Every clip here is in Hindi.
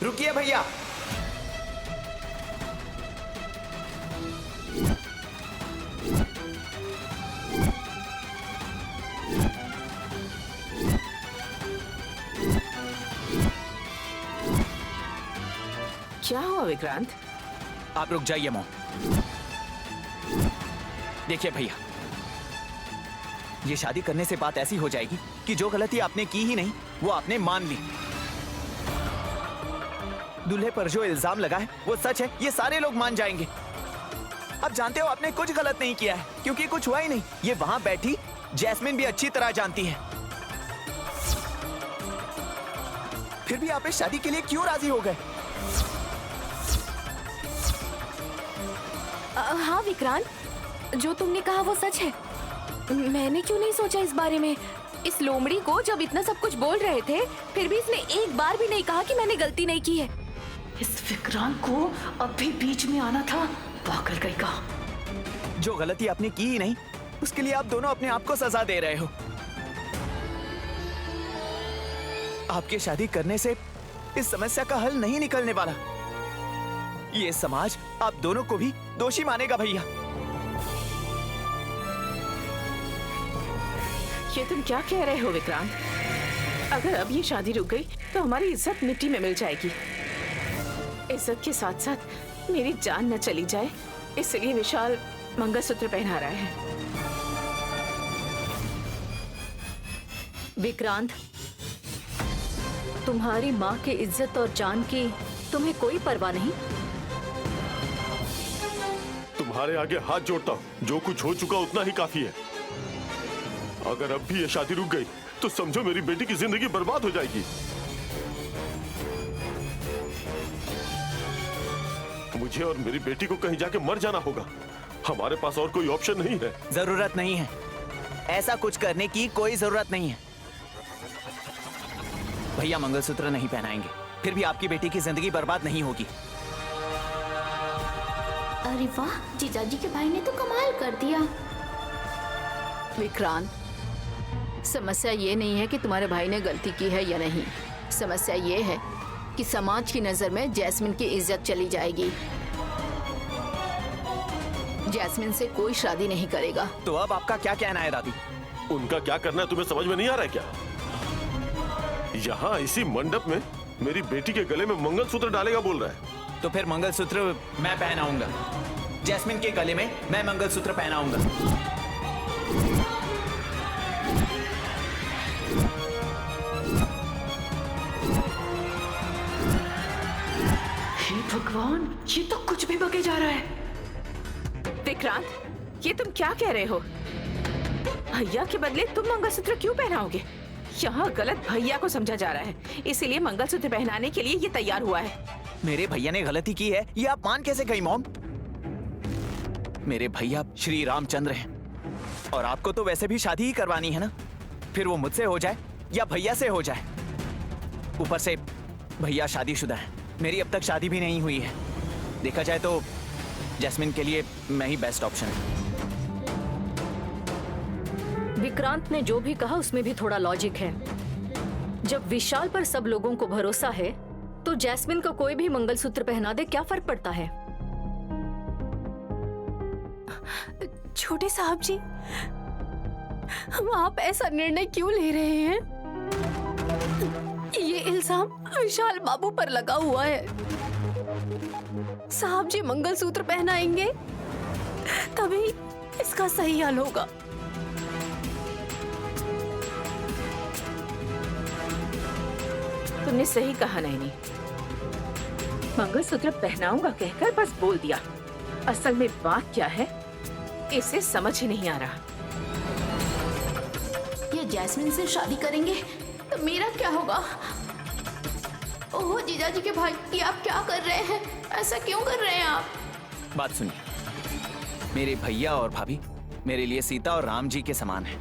रुकिए भैया। क्या हुआ विक्रांत? आप रुक जाइए मॉम। देखिए भैया, ये शादी करने से बात ऐसी हो जाएगी कि जो गलती आपने की ही नहीं वो आपने मान ली। दूल्हे पर जो इल्जाम लगा है वो सच है, ये सारे लोग मान जाएंगे। अब जानते हो आपने कुछ गलत नहीं किया है क्योंकि कुछ हुआ ही नहीं। ये वहां बैठी जैस्मिन भी अच्छी तरह जानती है। फिर भी आप इस शादी के लिए क्यों राजी हो गए? हाँ विक्रांत, जो तुमने कहा वो सच है। मैंने क्यों नहीं सोचा इस बारे में। इस लोमड़ी को जब इतना सब कुछ बोल रहे थे फिर भी इसने एक बार भी नहीं कहा कि मैंने गलती नहीं की है। इस विक्रांत को अभी बीच में आना था, पागल कहीं का। जो गलती आपने की ही नहीं उसके लिए आप दोनों अपने आप को सजा दे रहे हो। आपके शादी करने से इस समस्या का हल नहीं निकलने वाला। ये समाज आप दोनों को भी दोषी मानेगा भैया। ये तुम क्या कह रहे हो विक्रांत? अगर अब ये शादी रुक गई तो हमारी इज्जत मिट्टी में मिल जाएगी। इज्जत के साथ साथ मेरी जान न चली जाए, इसलिए विशाल मंगलसूत्र पहना रहा है। विक्रांत, तुम्हारी माँ की इज्जत और जान की तुम्हें कोई परवाह नहीं? तुम्हारे आगे हाथ जोड़ता हूँ, जो कुछ हो चुका उतना ही काफी है। अगर अब भी ये शादी रुक गई तो समझो मेरी बेटी की जिंदगी बर्बाद हो जाएगी। मुझे और मेरी बेटी को कहीं जाके मर जाना होगा। हमारे पास और कोई ऑप्शन नहीं है। जरूरत नहीं है, ऐसा कुछ करने की कोई जरूरत नहीं है। भैया मंगलसूत्र नहीं पहनाएंगे, फिर भी आपकी बेटी की जिंदगी बर्बाद नहीं होगी। अरे वाह, जीजाजी के भाई ने तो कमाल कर दिया। विक्रांत, समस्या ये नहीं है कि तुम्हारे भाई ने गलती की है या नहीं। समस्या ये है कि समाज की नजर में जैस्मिन की इज्जत चली जाएगी। जैस्मिन से कोई शादी नहीं करेगा। तो अब आपका क्या कहना है दादी? उनका क्या करना है तुम्हें समझ में नहीं आ रहा है क्या? यहाँ इसी मंडप में मेरी बेटी के गले में मंगलसूत्र डालेगा बोल रहा है। तो फिर मंगलसूत्र मैं पहनाऊंगा। जैस्मिन के गले में मैं मंगलसूत्र पहनाऊंगा। हे भगवान, ये तो कुछ भी बके जा रहा है। विक्रांत, ये तुम क्या कह रहे हो? भैया के बदले तुम मंगलसूत्र क्यों पहनाओगे? यहाँ गलत भैया को समझा जा रहा है, इसीलिए मंगलसूत्र पहनाने के लिए ये तैयार हुआ है। मेरे भैया ने गलती की है ये आप मान कैसे गई मॉम? मेरे भैया श्री रामचंद्र हैं और आपको तो वैसे भी शादी ही करवानी है ना। फिर वो मुझसे हो जाए या भैया से हो जाए। ऊपर से भैया शादीशुदा है, मेरी अब तक शादी भी नहीं हुई है। देखा जाए तो जैस्मिन के लिए मैं ही बेस्ट ऑप्शन है। विक्रांत ने जो भी कहा उसमें भी थोड़ा लॉजिक है। जब विशाल पर सब लोगों को भरोसा है तो जैस्मिन को कोई भी मंगलसूत्र पहना दे, क्या फर्क पड़ता है? छोटे साहब जी, आप ऐसा निर्णय क्यों ले रहे हैं? ये इल्जाम विशाल बाबू पर लगा हुआ है। साहब जी मंगलसूत्र पहनाएंगे तभी इसका सही हल होगा। तुमने सही कहा नैनी। मंगलसूत्र पहनाऊंगा कहकर बस बोल दिया। असल में बात क्या है इसे समझ ही नहीं आ रहा। ये जैस्मिन से शादी करेंगे तो मेरा क्या होगा? ओहो जीजाजी के भाई, ये आप क्या कर रहे हैं? ऐसा क्यों कर रहे हैं आप? बात सुनिए, मेरे भैया और भाभी मेरे लिए सीता और राम जी के समान हैं।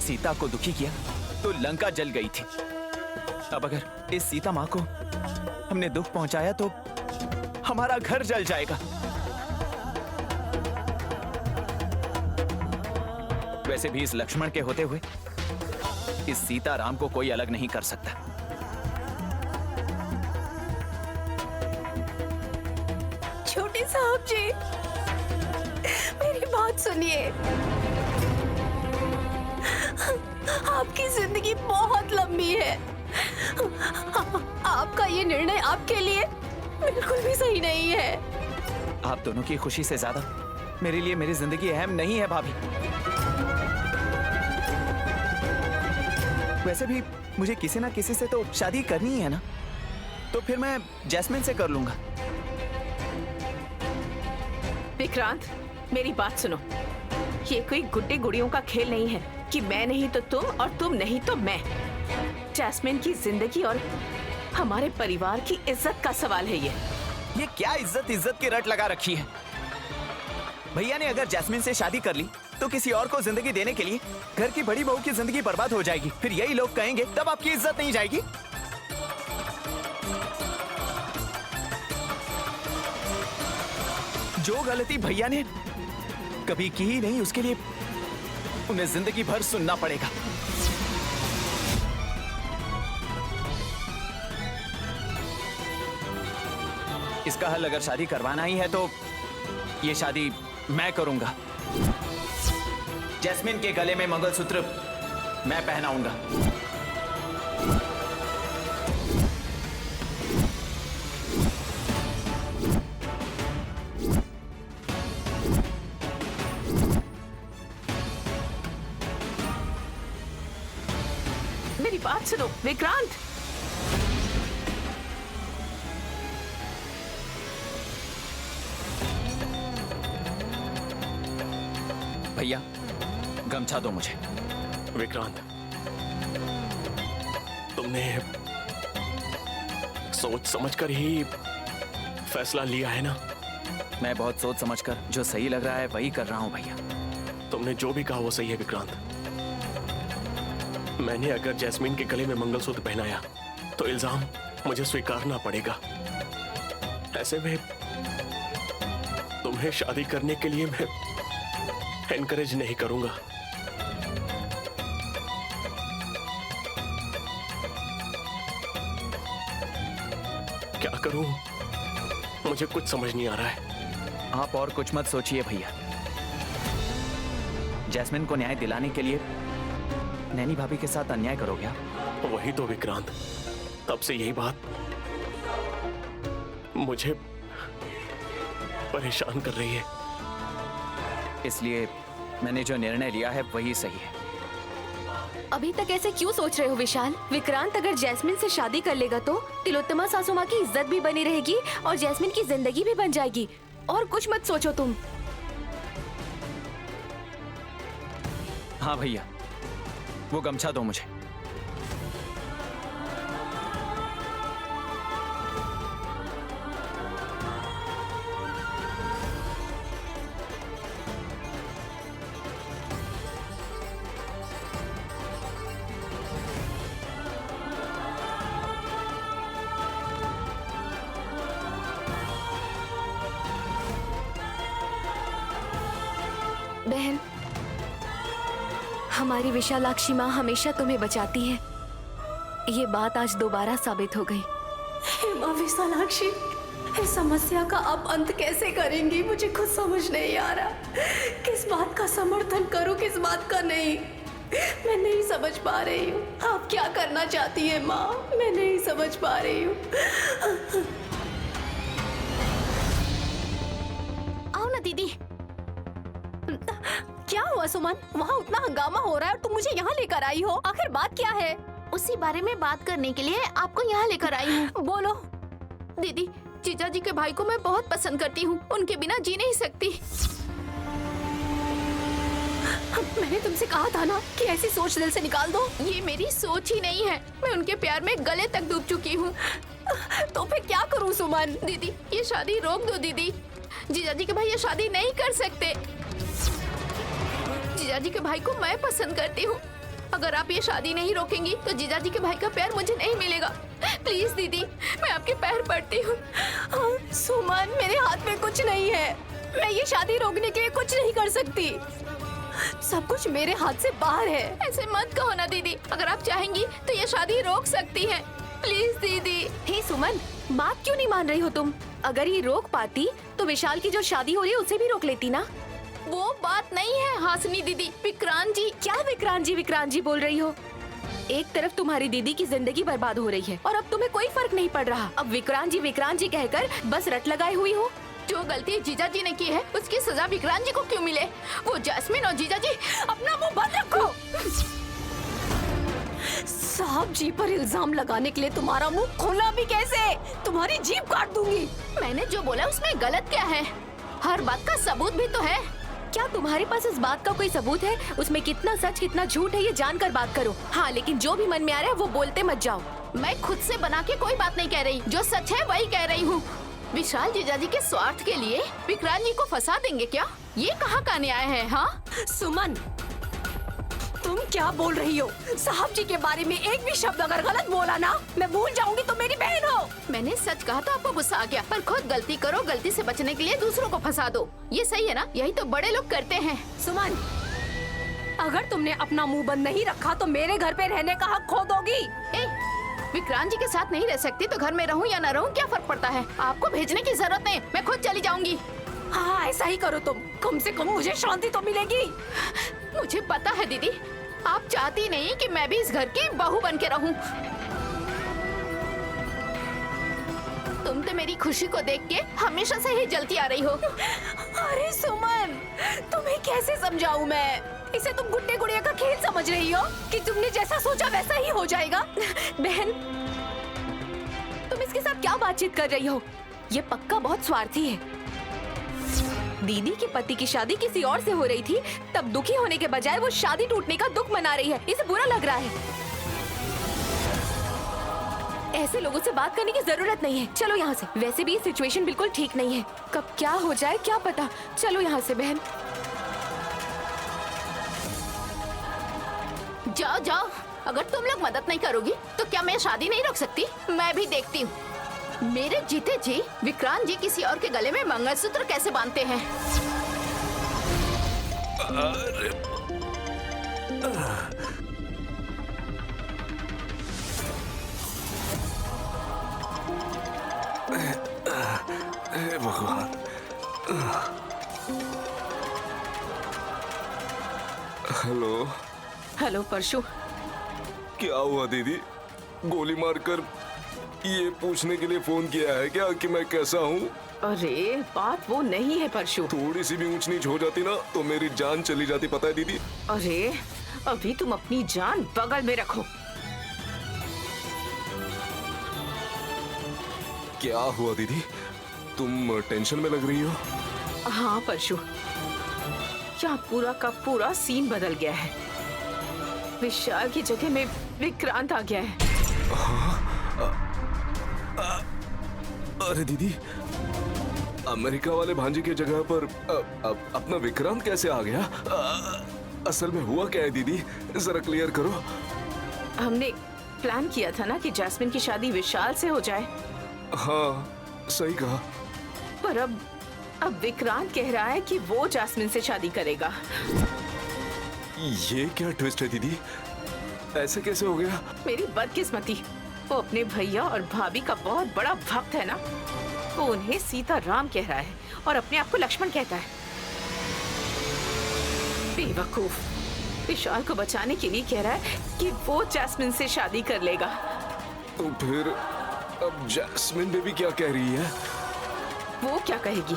सीता को दुखी किया तो लंका जल गई थी। अब अगर इस सीता माँ को हमने दुख पहुंचाया तो हमारा घर जल जाएगा। वैसे भी इस लक्ष्मण के होते हुए इस सीताराम को कोई अलग नहीं कर सकता। छोटे साहब जी, मेरी बात सुनिए। आपकी जिंदगी बहुत लंबी है। आपका ये निर्णय आपके लिए बिल्कुल भी सही नहीं है। आप दोनों की खुशी से ज्यादा मेरे लिए मेरी जिंदगी अहम नहीं है भाभी। वैसे भी मुझे किसी ना किसी से तो शादी करनी ही है ना, तो फिर मैं जैस्मिन से कर लूंगा। विक्रांत, मेरी बात सुनो। ये कोई गुड्डे गुड़ियों का खेल नहीं है कि मैं नहीं तो तुम और तुम नहीं तो मैं। जैस्मिन की जिंदगी और हमारे परिवार की इज्जत का सवाल है ये क्या इज्जत इज्जत की रट लगा रखी है। भैया ने अगर जैस्मिन से शादी कर ली तो किसी और को जिंदगी देने के लिए घर की बड़ी बहू की जिंदगी बर्बाद हो जाएगी। फिर यही लोग कहेंगे तब आपकी इज्जत नहीं जाएगी। जो गलती भैया ने कभी की ही नहीं, उसके लिए उन्हें जिंदगी भर सुनना पड़ेगा। इसका हल अगर शादी करवाना ही है तो ये शादी मैं करूंगा। जैस्मिन के गले में मंगलसूत्र मैं पहनाऊंगा। मेरी बात सुनो विक्रांत। भैया गमछा दो मुझे। विक्रांत, तुमने सोच समझकर ही फैसला लिया है ना? मैं बहुत सोच समझकर जो सही लग रहा है वही कर रहा हूं भैया। तुमने जो भी कहा वो सही है विक्रांत। मैंने अगर जैस्मिन के गले में मंगलसूत्र पहनाया तो इल्जाम मुझे स्वीकारना पड़ेगा। ऐसे में तुम्हें शादी करने के लिए मैं एनकरेज नहीं करूंगा। क्या करूं मुझे कुछ समझ नहीं आ रहा है। आप और कुछ मत सोचिए भैया। जैस्मिन को न्याय दिलाने के लिए नैनी भाभी के साथ अन्याय करोगे आप? वही तो विक्रांत, तब से यही बात मुझे परेशान कर रही है। इसलिए मैंने जो निर्णय लिया है वही सही है। अभी तक ऐसे क्यों सोच रहे हो विशाल? विक्रांत अगर जैस्मिन से शादी कर लेगा तो तिलोत्तमा सासू माँ की इज्जत भी बनी रहेगी और जैस्मिन की जिंदगी भी बन जाएगी। और कुछ मत सोचो तुम। हाँ भैया, वो गमछा दो मुझे। बहन, हमारी विशालाक्षी माँ हमेशा तुम्हें बचाती है। ये बात आज दोबारा साबित हो गई। हे माँ विशालाक्षी, इस समस्या का आप अंत कैसे करेंगी? मुझे खुद समझ नहीं आ रहा। किस बात का समर्थन करूं, किस बात का नहीं, मैं नहीं समझ पा रही हूँ। आप क्या करना चाहती हैं माँ? मैं नहीं समझ पा रही हूँ। आओ ना दीदी। क्या हुआ सुमन? वहाँ उतना हंगामा हो रहा है और तुम मुझे यहाँ लेकर आई हो। आखिर बात क्या है? उसी बारे में बात करने के लिए आपको यहाँ लेकर आई हूँ। बोलो। दीदी, जीजा जी के भाई को मैं बहुत पसंद करती हूँ। उनके बिना जी नहीं सकती। मैंने तुमसे कहा था ना कि ऐसी सोच दिल से निकाल दो। ये मेरी सोच ही नहीं है। मैं उनके प्यार में गले तक डूब चुकी हूँ। तो फिर क्या करूँ सुमन? दीदी, ये शादी रोक दो दीदी। जीजा जी के भाई ये शादी नहीं कर सकते। जीजा जी के भाई को मैं पसंद करती हूँ। अगर आप ये शादी नहीं रोकेंगी तो जीजा जी के भाई का प्यार मुझे नहीं मिलेगा। प्लीज दीदी, मैं आपके पैर पड़ती हूँ। सुमन, मेरे हाथ में कुछ नहीं है। मैं ये शादी रोकने के लिए कुछ नहीं कर सकती। सब कुछ मेरे हाथ से बाहर है। ऐसे मत कहो ना दीदी, अगर आप चाहेंगी तो ये शादी रोक सकती हैं। प्लीज दीदी। हे सुमन, बात क्यों नहीं मान रही हो तुम? अगर ये रोक पाती तो विशाल की जो शादी हो रही है उसे भी रोक लेती ना। वो बात नहीं है हासिनी दीदी। विक्रांत जी। क्या विक्रांत जी बोल रही हो? एक तरफ तुम्हारी दीदी की जिंदगी बर्बाद हो रही है और अब तुम्हें कोई फर्क नहीं पड़ रहा। अब विक्रांत जी कहकर बस रट लगाए हुई हो। जो गलती जीजा जी ने की है उसकी सजा विक्रांत जी को क्यों मिले? वो जैस्मिन और जीजा जी अपना मुंह बंद रखो। साहब जी पर इल्जाम लगाने के लिए तुम्हारा मुंह खोला भी कैसे? तुम्हारी जीभ काट दूंगी। मैंने जो बोला उसमें गलत क्या है? हर बात का सबूत भी तो है। क्या तुम्हारे पास इस बात का कोई सबूत है? उसमें कितना सच कितना झूठ है ये जानकर बात करो। हाँ, लेकिन जो भी मन में आ रहा है वो बोलते मत जाओ। मैं खुद से बना के कोई बात नहीं कह रही, जो सच है वही कह रही हूँ। विशाल जीजा जी के स्वार्थ के लिए विक्रांत जी को फंसा देंगे क्या? ये कहाँ का न्याय है? हाँ सुमन, तुम क्या बोल रही हो? साहब जी के बारे में एक भी शब्द अगर गलत बोला ना, मैं भूल जाऊंगी तुम मेरी बहन हो। मैंने सच कहा तो आपको गुस्सा आ गया, पर खुद गलती करो, गलती से बचने के लिए दूसरों को फंसा दो। ये सही है ना? यही तो बड़े लोग करते हैं। सुमन, अगर तुमने अपना मुंह बंद नहीं रखा तो मेरे घर पे रहने का हक खो दोगी। विक्रांत जी के साथ नहीं रह सकती तो घर में रहूं या न रहूं क्या फर्क पड़ता है? आपको भेजने की जरूरत नहीं, मैं खुद चली जाऊंगी। हाँ, ऐसा ही करो तुम, कम से कम मुझे शांति तो मिलेगी। मुझे पता है दीदी, आप चाहती नहीं कि मैं भी इस घर की बहू बन के रहूं। तुम तो मेरी खुशी को देख के हमेशा से ही जलती आ रही हो। अरे सुमन, तुम्हें कैसे समझाऊं मैं? इसे तुम गुड्डे गुड़िया का खेल समझ रही हो कि तुमने जैसा सोचा वैसा ही हो जाएगा? बहन, तुम इसके साथ क्या बातचीत कर रही हो? ये पक्का बहुत स्वार्थी है। दीदी के पति की शादी किसी और से हो रही थी, तब दुखी होने के बजाय वो शादी टूटने का दुख मना रही है। इसे बुरा लग रहा है। ऐसे लोगों से बात करने की जरूरत नहीं है। चलो यहाँ से। वैसे भी ये सिचुएशन बिल्कुल ठीक नहीं है, कब क्या हो जाए क्या पता। चलो यहाँ से बहन। जाओ जाओ, अगर तुम लोग मदद नहीं करोगी तो क्या मैं शादी नहीं रोक सकती? मैं भी देखती हूँ मेरे जीते जी विक्रांत जी किसी और के गले में मंगलसूत्र कैसे बांधते हैं। हे भगवान। हेलो। हेलो परशु। क्या हुआ दीदी? गोली मारकर ये पूछने के लिए फोन किया है क्या कि मैं कैसा हूँ? अरे बात वो नहीं है परशु। थोड़ी सी भी ऊंच नीच हो जाती ना तो मेरी जान चली जाती, पता है दीदी? अरे अभी तुम अपनी जान बगल में रखो। क्या हुआ दीदी? तुम टेंशन में लग रही हो? हाँ परशु, यहाँ पूरा का पूरा सीन बदल गया है। विशाल की जगह में विक्रांत आ गया है। अरे दीदी, अमेरिका वाले भांजे की जगह पर अपना विक्रांत कैसे आ गया? असल में हुआ क्या है दीदी? जरा क्लियर करो। हमने प्लान किया था ना कि जैस्मिन की शादी विशाल से हो जाए। हाँ, सही कहा। पर अब विक्रांत कह रहा है कि वो जैस्मिन से शादी करेगा। ये क्या ट्विस्ट है दीदी? ऐसे कैसे हो गया? मेरी बदकिस्मती, वो अपने भैया और भाभी का बहुत बड़ा भक्त है ना, वो उन्हें सीता राम कह रहा है और अपने आप को लक्ष्मण कहता है। बेवकूफ, विशाल को बचाने के लिए कह रहा है कि वो जैस्मिन से शादी कर लेगा। तो फिर अब जैस्मिन बेबी क्या कह रही है? वो क्या कहेगी?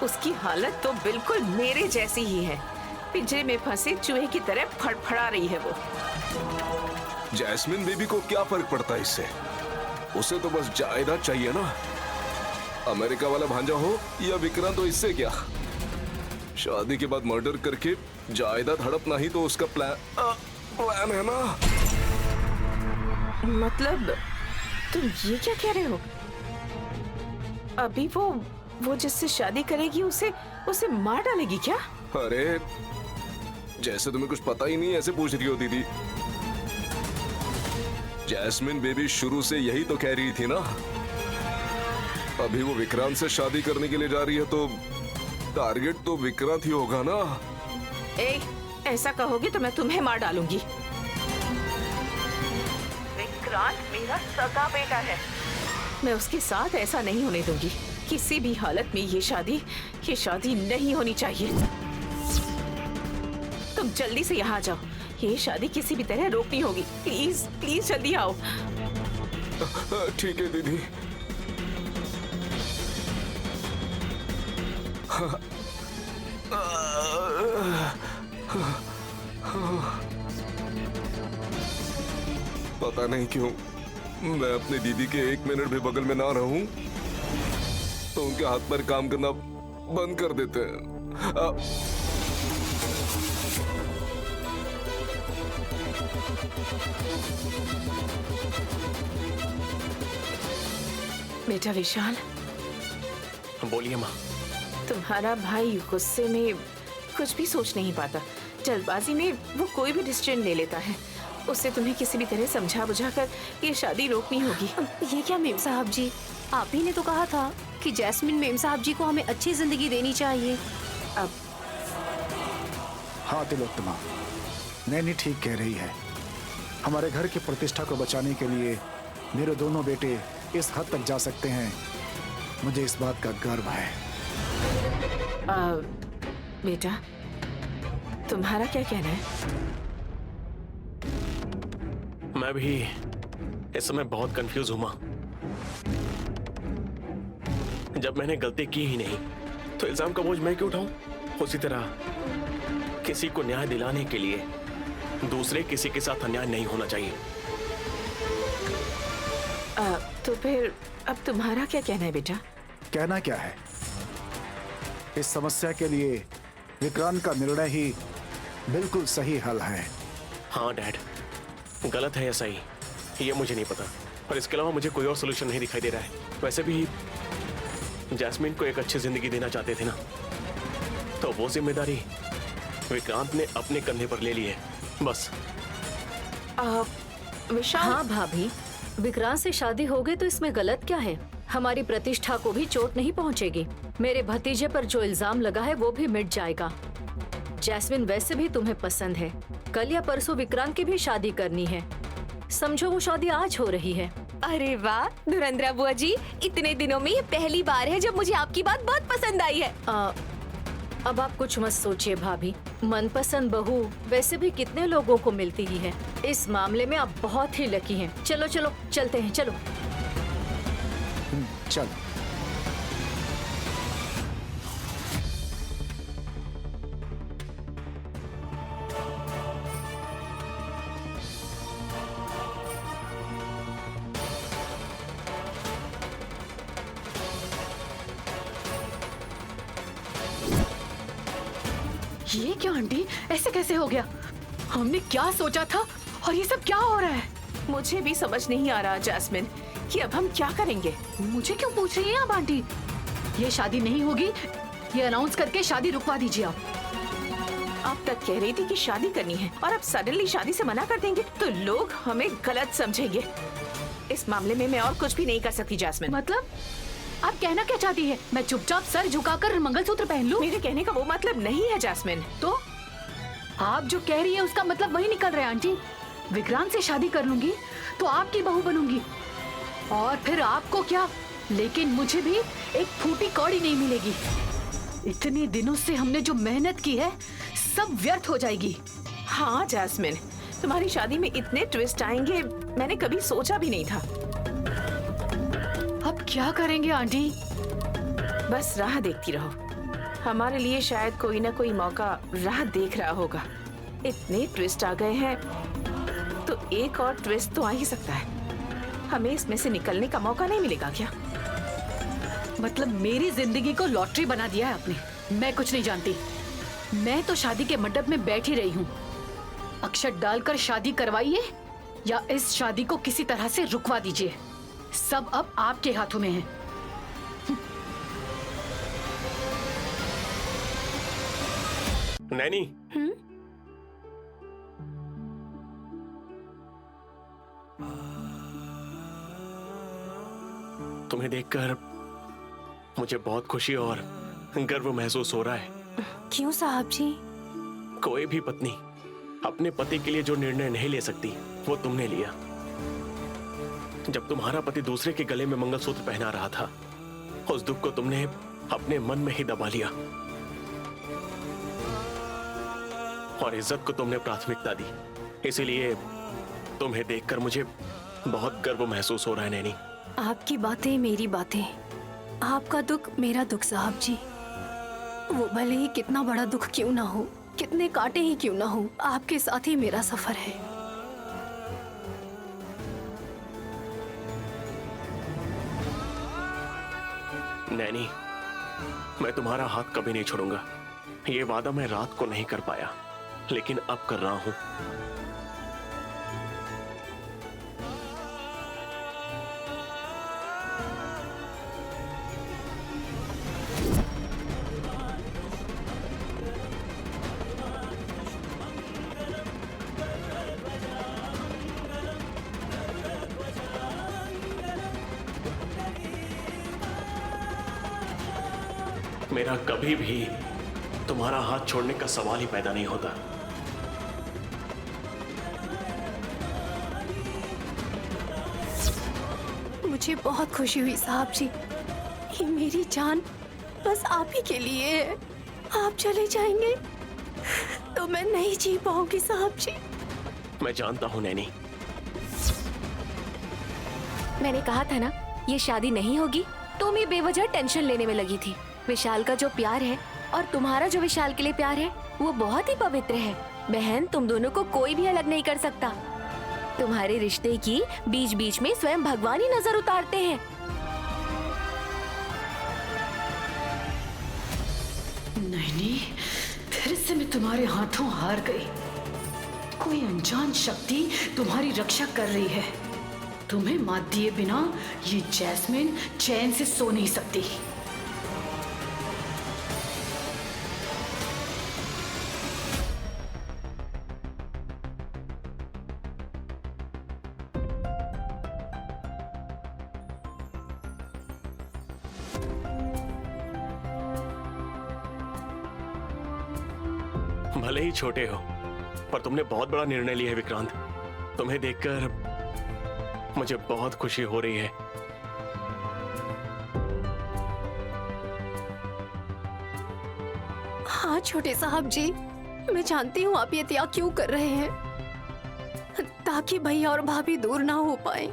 उसकी हालत तो बिल्कुल मेरे जैसी ही है, पिंजरे में फंसे चूहे की तरह फड़फड़ा रही है वो। जैस्मिन बेबी को क्या फर्क पड़ता है इससे? उसे तो बस जायदाद चाहिए ना। अमेरिका वाला भांजा हो या विक्रांत, तो इससे क्या? शादी के बाद मर्डर करके जायदाद हड़पना ही तो उसका प्लान है ना। मतलब तुम ये क्या कह रहे हो? अभी वो जिससे शादी करेगी उसे मार डालेगी क्या? अरे जैसे तुम्हें कुछ पता ही नहीं ऐसे पूछ रही हो दीदी। जैस्मिन बेबी शुरू से यही तो कह रही थी ना। अभी वो विक्रांत से शादी करने के लिए जा रही है तो टारगेट तो विक्रांत ही होगा ना। ए, ऐसा कहोगे तो मैं तुम्हें मार डालूंगी। विक्रांत मेरा सगा बेटा है, मैं उसके साथ ऐसा नहीं होने दूंगी। किसी भी हालत में ये शादी नहीं होनी चाहिए। तुम जल्दी से यहाँ आ जाओ, ये शादी किसी भी तरह रोकनी होगी। प्लीज प्लीज जल्दी आओ। ठीक है दीदी। पता नहीं क्यों मैं अपनी दीदी के 1 मिनट भी बगल में ना रहूं तो उनके हाथ पर काम करना बंद कर देते हैं। बेटा विशाल, बोलिए माँ। तुम्हारा भाई गुस्से में कुछ भी सोच नहीं पाता। जल्दबाजी में वो कोई भी डिसीजन ले लेता है। उससे तुम्हें किसी भी तरह समझा बुझा कर ये शादी रोकनी होगी। ये क्या मेम साहब जी, आप ही ने तो कहा था कि जैस्मिन मेम साहब जी को हमें अच्छी जिंदगी देनी चाहिए। अब हाँ तिलोत्तमा, नैनी ठीक कह रही है। हमारे घर की प्रतिष्ठा को बचाने के लिए मेरे दोनों बेटे इस हद तक जा सकते हैं, मुझे इस बात का गर्व है। बेटा, तुम्हारा क्या कहना है? मैं भी इस समय बहुत कंफ्यूज हूं माँ। जब मैंने गलती की ही नहीं तो इल्जाम का बोझ मैं क्यों उठाऊं? उसी तरह किसी को न्याय दिलाने के लिए दूसरे किसी के साथ अन्याय नहीं होना चाहिए। तो फिर अब तुम्हारा क्या कहना है बेटा? कहना क्या है, इस समस्या के लिए विक्रांत का निर्णय ही बिल्कुल सही हल है। हाँ डैड, गलत है या सही ये मुझे नहीं पता, पर इसके अलावा मुझे कोई और सोल्यूशन नहीं दिखाई दे रहा है। वैसे भी जैस्मिन को एक अच्छी जिंदगी देना चाहते थे ना, तो वो जिम्मेदारी विक्रांत ने अपने कंधे पर ले ली है। बस विशाल, हाँ भाभी, विक्रांत से शादी हो गई तो इसमें गलत क्या है? हमारी प्रतिष्ठा को भी चोट नहीं पहुंचेगी। मेरे भतीजे पर जो इल्जाम लगा है वो भी मिट जाएगा। जैस्मिन वैसे भी तुम्हें पसंद है, कल या परसों विक्रांत की भी शादी करनी है। समझो वो शादी आज हो रही है। अरे वाह धुरंधरा बुआ जी, इतने दिनों में ये पहली बार है जब मुझे आपकी बात बहुत पसंद आई है। अब आप कुछ मत सोचिए भाभी, मनपसंद बहू वैसे भी कितने लोगों को मिलती ही है। इस मामले में आप बहुत ही लकी हैं। चलो चलो चलते हैं, चलो। चल। ये क्या आंटी, ऐसे कैसे हो गया? हमने क्या सोचा था और ये सब क्या हो रहा है? मुझे भी समझ नहीं आ रहा जैस्मिन कि अब हम क्या करेंगे। मुझे क्यों पूछ रही हैं आप आंटी? ये शादी नहीं होगी, ये अनाउंस करके शादी रुकवा दीजिए आप। अब तक कह रही थी कि शादी करनी है और अब सडनली शादी से मना कर देंगे तो लोग हमें गलत समझेंगे। इस मामले में मैं और कुछ भी नहीं कर सकती जैस्मिन। मतलब आप कहना क्या चाहती है? मैं चुपचाप सर झुकाकर मंगलसूत्र पहन लूं? मेरे कहने का वो मतलब नहीं है जैस्मिन। तो आप जो कह रही है उसका मतलब वही निकल रहा है आंटी। विक्रांत से शादी कर लूंगी तो आपकी बहू बनूंगी और फिर आपको क्या, लेकिन मुझे भी एक फूटी कौड़ी नहीं मिलेगी। इतने दिनों से हमने जो मेहनत की है सब व्यर्थ हो जाएगी। हाँ जैस्मिन, तुम्हारी शादी में इतने ट्विस्ट आएंगे मैंने कभी सोचा भी नहीं था। अब क्या करेंगे आंटी? बस राह देखती रहो, हमारे लिए शायद कोई ना कोई मौका राह देख रहा होगा। इतने ट्विस्ट आ गए हैं तो एक और ट्विस्ट तो आ ही सकता है। हमें इसमें से निकलने का मौका नहीं मिलेगा क्या? मतलब मेरी जिंदगी को लॉटरी बना दिया है आपने। मैं कुछ नहीं जानती, मैं तो शादी के मंडप में बैठी रही हूँ। अक्षत डालकर शादी करवाइए या इस शादी को किसी तरह से रुकवा दीजिए, सब अब आपके हाथों में है। नैनी, तुम्हें देखकर मुझे बहुत खुशी और गर्व महसूस हो रहा है। क्यों साहब जी? कोई भी पत्नी अपने पति के लिए जो निर्णय नहीं ले सकती वो तुमने लिया। जब तुम्हारा पति दूसरे के गले में मंगलसूत्र पहना रहा था, उस दुख को तुमने अपने मन में ही दबा लिया और इज्जत को तुमने प्राथमिकता दी। इसीलिए तुम्हें देखकर मुझे बहुत गर्व महसूस हो रहा है नैनी। आपकी बातें मेरी बातें, आपका दुख मेरा दुख साहब जी। वो भले ही कितना बड़ा दुख क्यों ना हो, कितने कांटे ही क्यों ना हो, आपके साथ ही मेरा सफर है। नैनी, मैं तुम्हारा हाथ कभी नहीं छोड़ूंगा। ये वादा मैं रात को नहीं कर पाया, लेकिन अब कर रहा हूं। मेरा कभी भी तुम्हारा हाथ छोड़ने का सवाल ही पैदा नहीं होता। मुझे बहुत खुशी हुई साहब जी। ये मेरी जान बस आप ही के लिए है। आप चले जाएंगे तो मैं नहीं जी पाऊंगी साहब जी। मैं जानता हूं नैनी। मैंने कहा था ना, ये शादी नहीं होगी। तुम ये बेवजह टेंशन लेने में लगी थी। विशाल का जो प्यार है और तुम्हारा जो विशाल के लिए प्यार है, वो बहुत ही पवित्र है। बहन, तुम दोनों को कोई भी अलग नहीं कर सकता। तुम्हारे रिश्ते की बीच बीच में स्वयं भगवान ही नजर उतारते हैं। नहीं, फिर से मैं तुम्हारे हाथों हार गई। कोई अनजान शक्ति तुम्हारी रक्षा कर रही है। तुम्हें मात दिए बिना ये जैस्मिन चैन से सो नहीं सकती। भले ही छोटे हो, पर तुमने बहुत बड़ा निर्णय लिया है विक्रांत। तुम्हें देखकर मुझे बहुत खुशी हो रही है। हाँ छोटे साहब जी, मैं जानती हूँ आप ये त्याग क्यों कर रहे हैं, ताकि भैया और भाभी दूर ना हो पाए।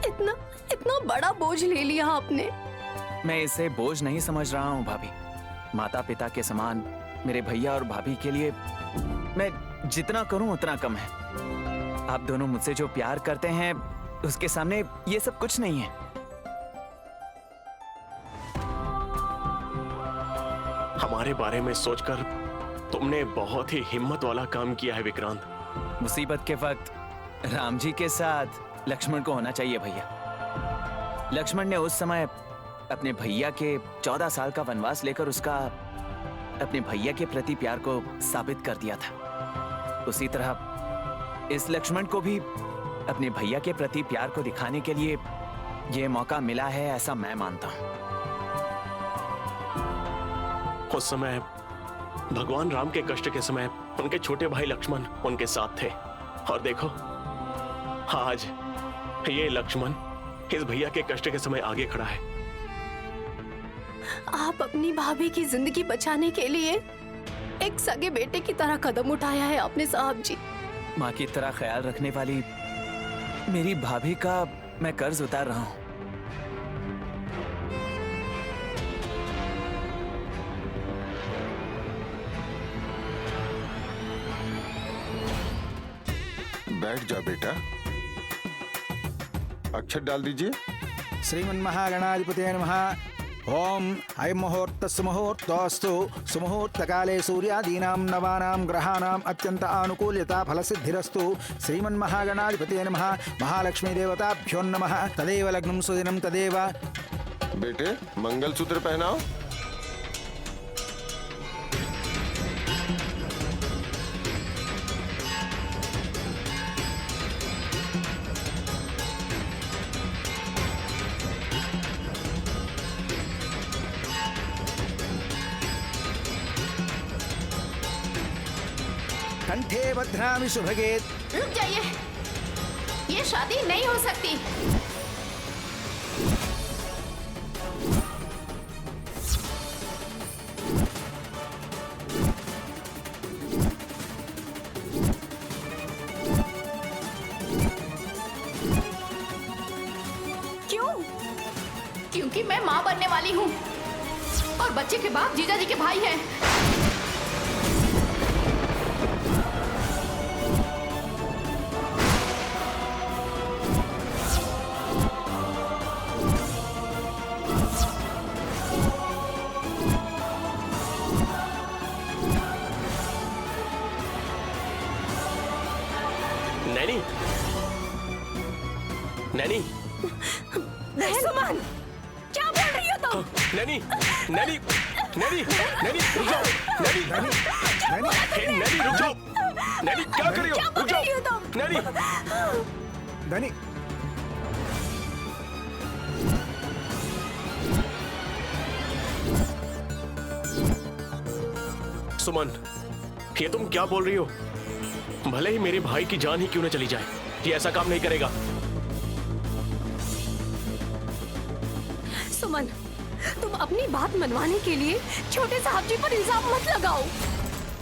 इतना इतना बड़ा बोझ ले लिया आपने। मैं इसे बोझ नहीं समझ रहा हूँ भाभी। माता पिता के समान मेरे भैया और भाभी के लिए मैं जितना करूं उतना कम है। आप दोनों मुझसे जो प्यार करते हैं, उसके सामने ये सब कुछ नहीं है। हमारे बारे में सोचकर तुमने बहुत ही हिम्मत वाला काम किया है विक्रांत। मुसीबत के वक्त राम जी के साथ लक्ष्मण को होना चाहिए भैया। लक्ष्मण ने उस समय अपने भैया के 14 साल का वनवास लेकर उसका अपने भैया के प्रति प्यार को साबित कर दिया था। उसी तरह इस लक्ष्मण को भी अपने भैया के प्रति प्यार को दिखाने के लिए यह मौका मिला है, ऐसा मैं मानता हूं। उस समय भगवान राम के कष्ट के समय उनके छोटे भाई लक्ष्मण उनके साथ थे, और देखो आज ये लक्ष्मण इस भैया के कष्ट के समय आगे खड़ा है। आप अपनी भाभी की जिंदगी बचाने के लिए एक सगे बेटे की तरह कदम उठाया है आपने साहब जी। माँ की तरह ख्याल रखने वाली मेरी भाभी का मैं कर्ज उतार रहा हूँ। बैठ जा बेटा, अक्षर डाल दीजिए। श्रीमन्महागणाधिपतये नमः। ओम अयं मुहूर्तः सुमुहूर्तोऽस्तु। सुमुहूर्त काले सूर्यादीनां नवानां ग्रहाणाम् अत्यंत आनुकूल्यता फलसिद्धिरस्तु। श्रीमन्महागणाधिपतये नमः। महालक्ष्मी देवताभ्यो नमः। तदेव लग्नं सुदिनं तदेव। बेटे मंगलसूत्र पहनाओ। कंठे बध्नामि शुभगे। रुक जाइए, ये शादी नहीं हो सकती। क्यों? क्योंकि मैं माँ बनने वाली हूँ और बच्चे के बाप जीजा जी के भाई हैं। नैनी, नैनी, सुमन, क्या बोल रही हो तुम? नैनी, नैनी, नैनी, नैनी, रुक जाओ, नैनी, नैनी, नैनी, रुक जाओ, नैनी, क्या कर रही हो? क्या बोल रुक जाओ, रही हो तुम? नैनी, नैनी, सुमन, ये तुम क्या बोल रही हो? भले ही मेरे भाई की जान ही क्यों न चली जाए, ये ऐसा काम नहीं करेगा। सुमन, तुम अपनी बात मनवाने के लिए छोटे साहब जी पर इल्जाम मत लगाओ।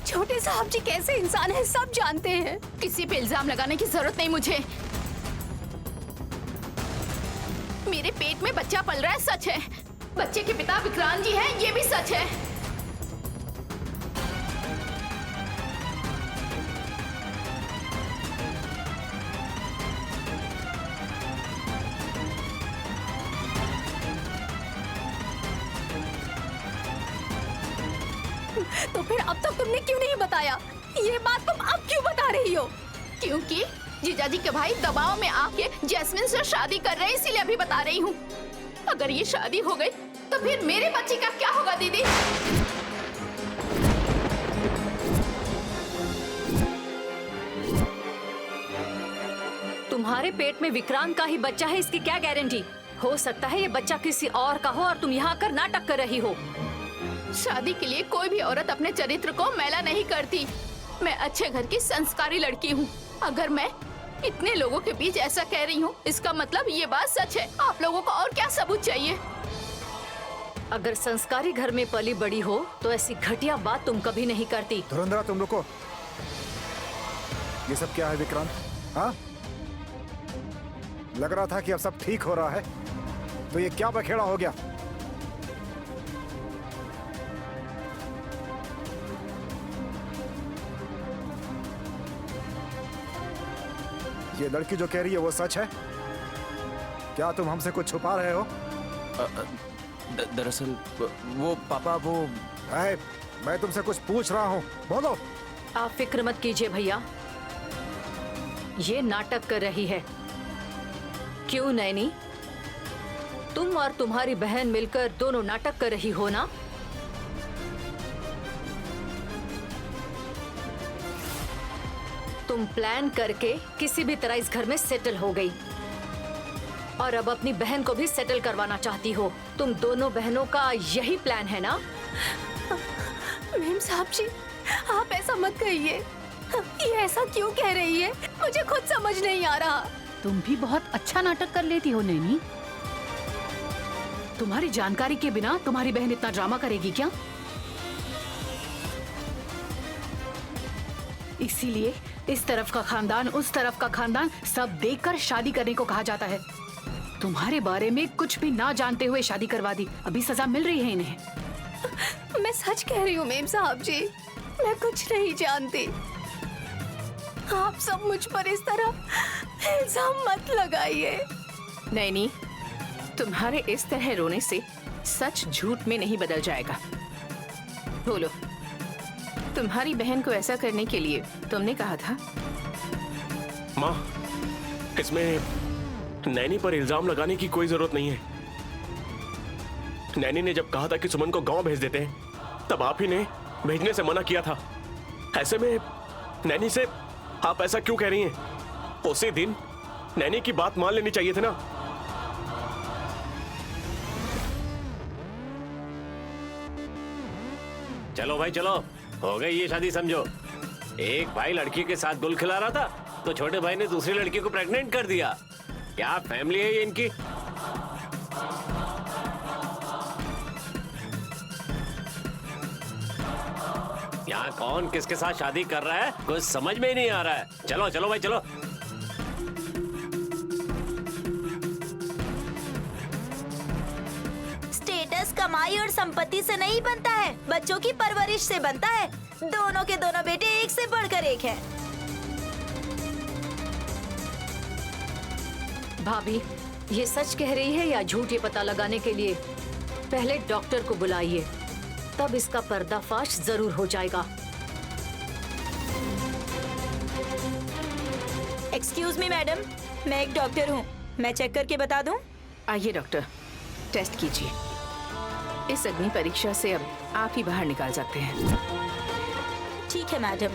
छोटे साहब जी कैसे इंसान हैं सब जानते हैं। किसी पे इल्जाम लगाने की जरूरत नहीं मुझे। मेरे पेट में बच्चा पल रहा है, सच है। बच्चे के पिता विक्रांत जी हैं, ये भी सच है। तो फिर अब तक तुमने क्यों नहीं बताया? ये बात तुम अब क्यों बता रही हो? क्योंकि जीजाजी के भाई दबाव में आके जैस्मिन से शादी कर रहे हैं, इसीलिए अभी बता रही हूँ। अगर ये शादी हो गई तो फिर मेरे बच्चे का क्या होगा दीदी? तुम्हारे पेट में विक्रांत का ही बच्चा है, इसकी क्या गारंटी? हो सकता है ये बच्चा किसी और का हो और तुम यहाँ आकर नाटक कर रही हो। शादी के लिए कोई भी औरत अपने चरित्र को मैला नहीं करती। मैं अच्छे घर की संस्कारी लड़की हूँ। अगर मैं इतने लोगों के बीच ऐसा कह रही हूँ, इसका मतलब ये बात सच है। आप लोगों को और क्या सबूत चाहिए? अगर संस्कारी घर में पली बड़ी हो तो ऐसी घटिया बात तुम कभी नहीं करती। धुरंधरा, तुम रुको। ये सब क्या है विक्रांत? हाँ, लग रहा था कि अब सब ठीक हो रहा है, तो ये क्या बखेड़ा हो गया? ये लड़की जो कह रही है वो सच है? क्या तुम हमसे कुछ छुपा रहे हो? दरअसल वो पापा वो मैं तुमसे कुछ पूछ रहा हूँ, बोलो। आप फिक्र मत कीजिए भैया, ये नाटक कर रही है। क्यों नैनी, तुम और तुम्हारी बहन मिलकर दोनों नाटक कर रही हो ना? तुम प्लान करके किसी भी तरह इस घर में सेटल हो गई और अब अपनी बहन को भी सेटल करवाना चाहती हो। तुम दोनों बहनों का यही प्लान है ना? मेम साहब जी, आप ऐसा मत कहिए। ये ऐसा क्यों कह रही है, मुझे खुद समझ नहीं आ रहा। तुम भी बहुत अच्छा नाटक कर लेती हो नैनी। तुम्हारी जानकारी के बिना तुम्हारी बहन इतना ड्रामा करेगी क्या? इसीलिए इस तरफ का खानदान, उस तरफ का खानदान सब देखकर शादी करने को कहा जाता है। तुम्हारे बारे में कुछ भी ना जानते हुए शादी करवा दी, अभी सजा मिल रही है इन्हें। मैं सच कह रही हूँ मेम साहब जी, मैं कुछ नहीं जानती। आप सब मुझ पर इस तरह इल्जाम मत लगाइए। नैनी, तुम्हारे इस तरह रोने से सच झूठ में नहीं बदल जाएगा। बोलो, तुम्हारी बहन को ऐसा करने के लिए तुमने कहा था? माँ, इसमें नैनी पर इल्जाम लगाने की कोई जरूरत नहीं है। नैनी ने जब कहा था कि सुमन को गांव भेज देते हैं, तब आप ही ने भेजने से मना किया था। ऐसे में नैनी से आप ऐसा क्यों कह रही हैं? उसी दिन नैनी की बात मान लेनी चाहिए थी ना। चलो भाई चलो, हो गई ये शादी समझो। एक भाई लड़की के साथ गुल खिला रहा था तो छोटे भाई ने दूसरी लड़की को प्रेग्नेंट कर दिया। क्या फैमिली है ये इनकी। यहाँ कौन किसके साथ शादी कर रहा है कुछ समझ में ही नहीं आ रहा है। चलो चलो भाई चलो। स्टेटस कमाई और संपत्ति से नहीं बनता है, बच्चों की परवरिश से बनता है। दोनों के दोनों बेटे एक से बढ़कर एक हैं। भाभी, ये सच कह रही है या झूठ, ये पता लगाने के लिए पहले डॉक्टर को बुलाइए, तब इसका पर्दाफाश जरूर हो जाएगा। एक्सक्यूज मी मैडम, मैं एक डॉक्टर हूँ, मैं चेक करके बता दूँ? आइए डॉक्टर, टेस्ट कीजिए। इस अग्नि परीक्षा से अब आप ही बाहर निकाल सकते हैं। ठीक है मैडम।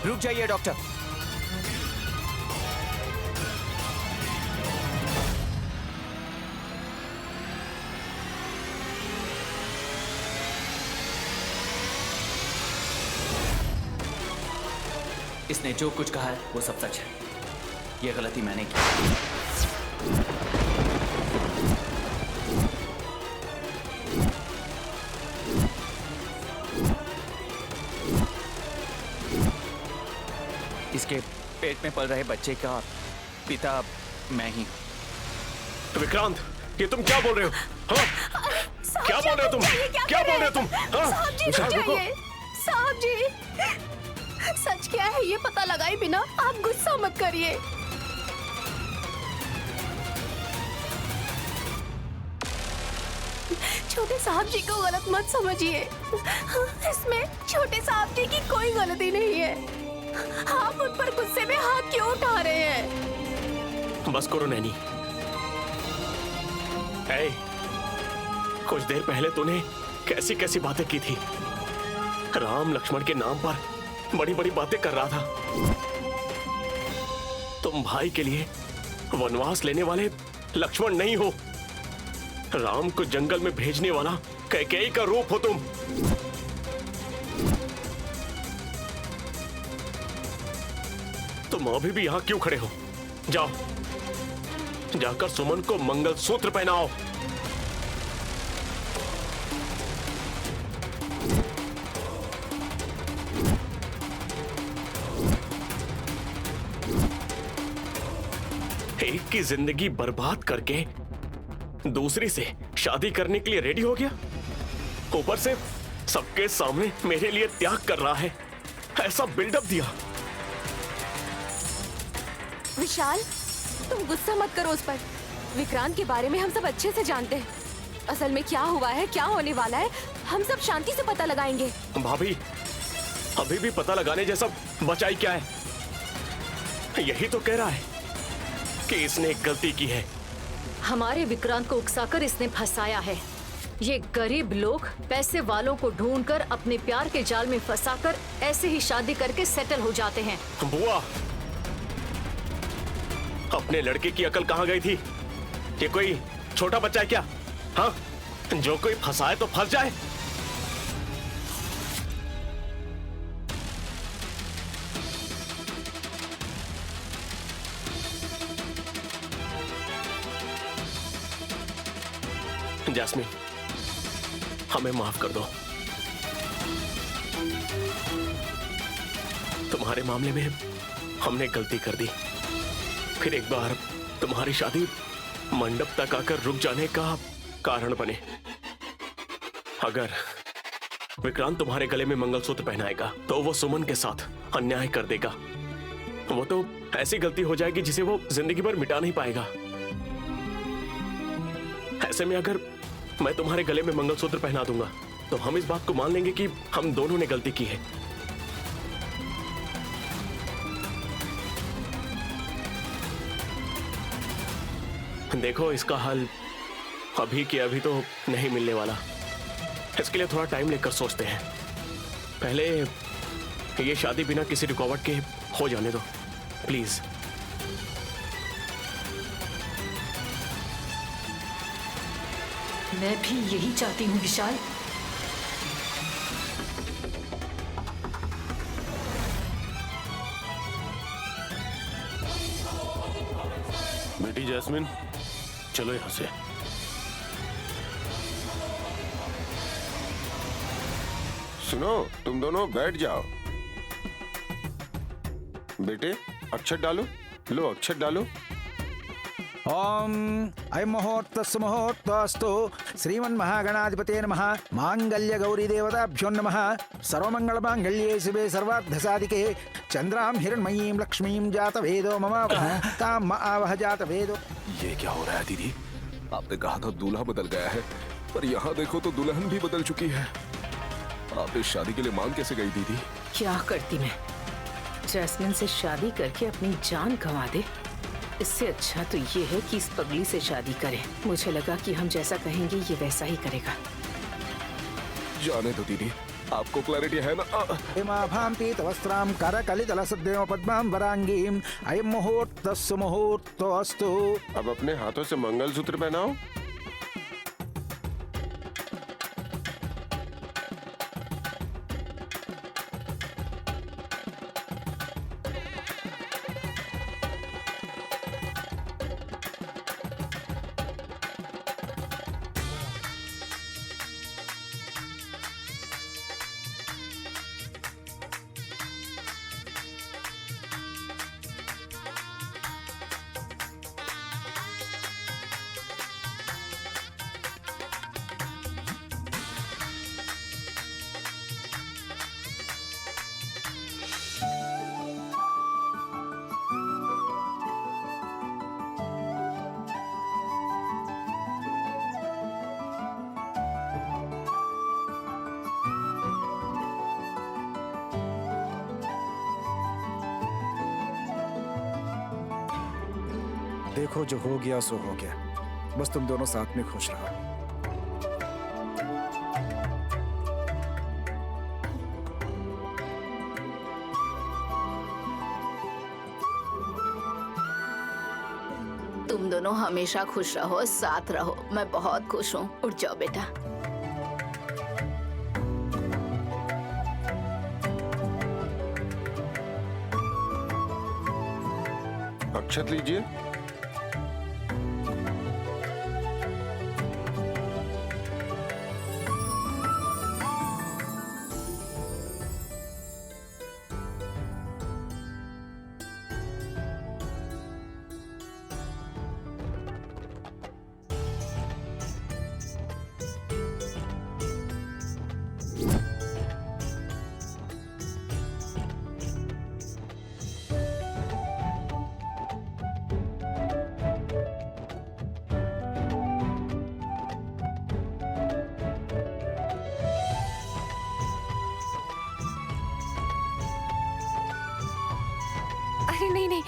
रुक जाइए डॉक्टर। इसने जो कुछ कहा है वो सब सच है। ये गलती मैंने की। इसके पेट में पल रहे बच्चे का पिता मैं ही। विक्रांत, ये तुम क्या बोल रहे हो? हाँ? क्या बोल रहे हो तुम? क्या बोल रहे हो तुम? हाँ? साहब जी, रुकिए। साहब जी, सच क्या है ये पता लगाए बिना आप गुस्सा मत करिए। छोटे साहब जी को गलत मत समझिए, इसमें छोटे साहब जी की कोई गलती नहीं है। आप उन पर गुस्से में हाथ क्यों उठा रहे हैं? बस करो नैनी। ए, कुछ देर पहले तूने कैसी कैसी बातें की थी। राम लक्ष्मण के नाम पर बड़ी बड़ी बातें कर रहा था। तुम भाई के लिए वनवास लेने वाले लक्ष्मण नहीं हो, राम को जंगल में भेजने वाला कैकेयी का रूप हो तुम। तुम अभी भी यहां क्यों खड़े हो? जाओ, जाकर सुमन को मंगलसूत्र पहनाओ। एक की जिंदगी बर्बाद करके दूसरी से शादी करने के लिए रेडी हो गया, ऊपर से सबके सामने मेरे लिए त्याग कर रहा है। ऐसा बिल्डअप दिया। विशाल, तुम गुस्सा मत करो उस पर। विक्रांत के बारे में हम सब अच्छे से जानते हैं। असल में क्या हुआ है, क्या होने वाला है, हम सब शांति से पता लगाएंगे। भाभी, अभी भी पता लगाने जैसा बचाई क्या है? यही तो कह रहा है कि इसने एक गलती की है। हमारे विक्रांत को उकसाकर इसने फंसाया है। ये गरीब लोग पैसे वालों को ढूंढकर अपने प्यार के जाल में फंसाकर ऐसे ही शादी करके सेटल हो जाते हैं। बुआ, अपने लड़के की अकल कहाँ गई थी? ये कोई छोटा बच्चा है क्या? हाँ, जो कोई फंसाए तो फंस जाए। जैस्मिन, हमें माफ कर दो। तुम्हारे मामले में हमने गलती कर दी। फिर एक बार तुम्हारी शादी मंडप तक आकर रुक जाने का कारण बने। अगर विक्रांत तुम्हारे गले में मंगलसूत्र पहनाएगा तो वो सुमन के साथ अन्याय कर देगा। वो तो ऐसी गलती हो जाएगी जिसे वो जिंदगी भर मिटा नहीं पाएगा। ऐसे में अगर मैं तुम्हारे गले में मंगलसूत्र पहना दूंगा तो हम इस बात को मान लेंगे कि हम दोनों ने गलती की है। देखो, इसका हल अभी के अभी तो नहीं मिलने वाला। इसके लिए थोड़ा टाइम लेकर सोचते हैं। पहले ये शादी बिना किसी रुकावट के हो जाने दो, प्लीज। मैं भी यही चाहती हूँ विशाल। बेटी जैस्मिन, चलो यहाँ से। सुनो, तुम दोनों बैठ जाओ। बेटे, अक्षत डालो। लो, अक्षत डालो। ओम अयं मुहूर्तस्य मुहूर्तस्तु श्रीमन्महागणाधिपते नमः। मांगल्य गौरी देवताभ्यो नमः। सर्वमंगलमांगल्ये शिवे सर्वार्थसाधिके चंद्रां हिरण्मयीं लक्ष्मीं जातवेदो मम तां आवह जातवेदो। ये क्या हो रहा है दीदी? आपने कहा था दूल्हा बदल गया है, पर यहाँ देखो तो दुल्हन भी बदल चुकी है। आप इस शादी के लिए मांग कैसे गई दीदी? क्या करती मैं? जैस्मिन से शादी करके अपनी जान गंवा दे। इससे अच्छा तो ये है कि इस पगली से शादी करें। मुझे लगा कि हम जैसा कहेंगे ये वैसा ही करेगा। जाने दो दीदी, आपको क्लैरिटी है ना? हिमाभां पीतवस्त्रां करकलितलसद्देव पद्मां वरांगीं अयं मुहूर्तस्य मुहूर्तस्तु। अब अपने हाथों से मंगलसूत्र पहनाओ। देखो, जो हो गया सो हो गया। बस तुम दोनों साथ में खुश रहो। तुम दोनों हमेशा खुश रहो, साथ रहो। मैं बहुत खुश हूँ। उठ जाओ बेटा। अक्षत लीजिए। अरे नहीं नहीं,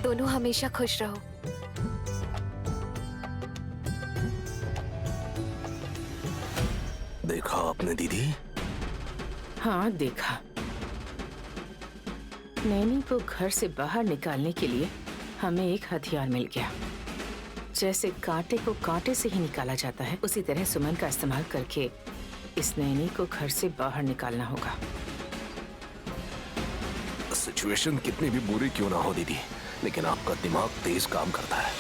दोनों हमेशा खुश रहो। देखा आपने दीदी? हाँ देखा। नैनी को घर से बाहर निकालने के लिए हमें एक हथियार मिल गया। जैसे कांटे को कांटे से ही निकाला जाता है, उसी तरह सुमन का इस्तेमाल करके इस नैनी को घर से बाहर निकालना होगा। सिचुएशन कितनी भी बुरी क्यों ना हो दीदी, लेकिन आपका दिमाग तेज काम करता है।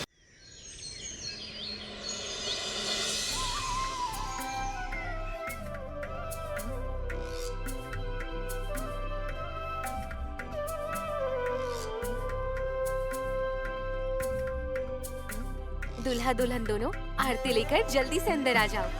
दूल्हा दुल्हन दोनों आरती लेकर जल्दी से अंदर आ जाओ।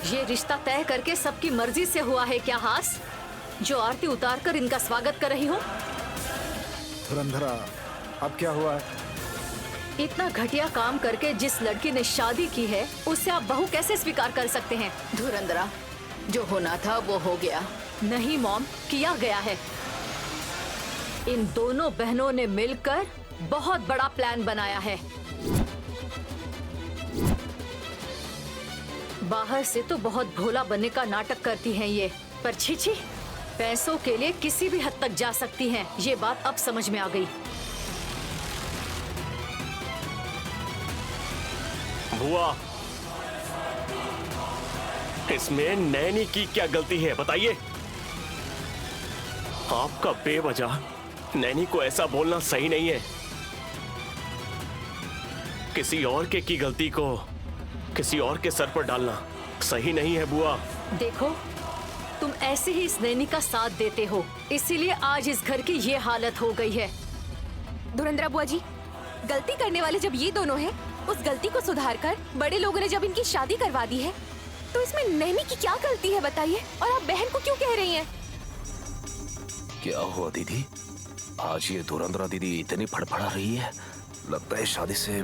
ये रिश्ता तय करके सबकी मर्जी से हुआ है क्या हास, जो आरती उतार कर इनका स्वागत कर रही हो? धुरंधरा, अब क्या हुआ है? इतना घटिया काम करके जिस लड़की ने शादी की है उसे आप बहू कैसे स्वीकार कर सकते हैं? धुरंधरा, जो होना था वो हो गया। नहीं मॉम, किया गया है। इन दोनों बहनों ने मिलकर बहुत बड़ा प्लान बनाया है। बाहर से तो बहुत भोला बनने का नाटक करती हैं ये, पर छी छी, पैसों के लिए किसी भी हद तक जा सकती हैं। ये बात अब समझ में आ गई। बुआ, इसमें नैनी की क्या गलती है बताइए? आपका बेवजह नैनी को ऐसा बोलना सही नहीं है। किसी और के की गलती को किसी और के सर पर डालना सही नहीं है बुआ। देखो, तुम ऐसे ही इस नैनी का साथ देते हो, इसीलिए आज इस घर की ये हालत हो गई है। धुरंधरा बुआ जी, गलती करने वाले जब ये दोनों हैं, उस गलती को सुधार कर बड़े लोगों ने जब इनकी शादी करवा दी है, तो इसमें नैनी की क्या गलती है बताइए? और आप बहन को क्यों कह रही हैं? क्या हुआ दीदी? आज ये धुरंधरा दीदी इतनी फड़फड़ा रही है। लगता है शादी से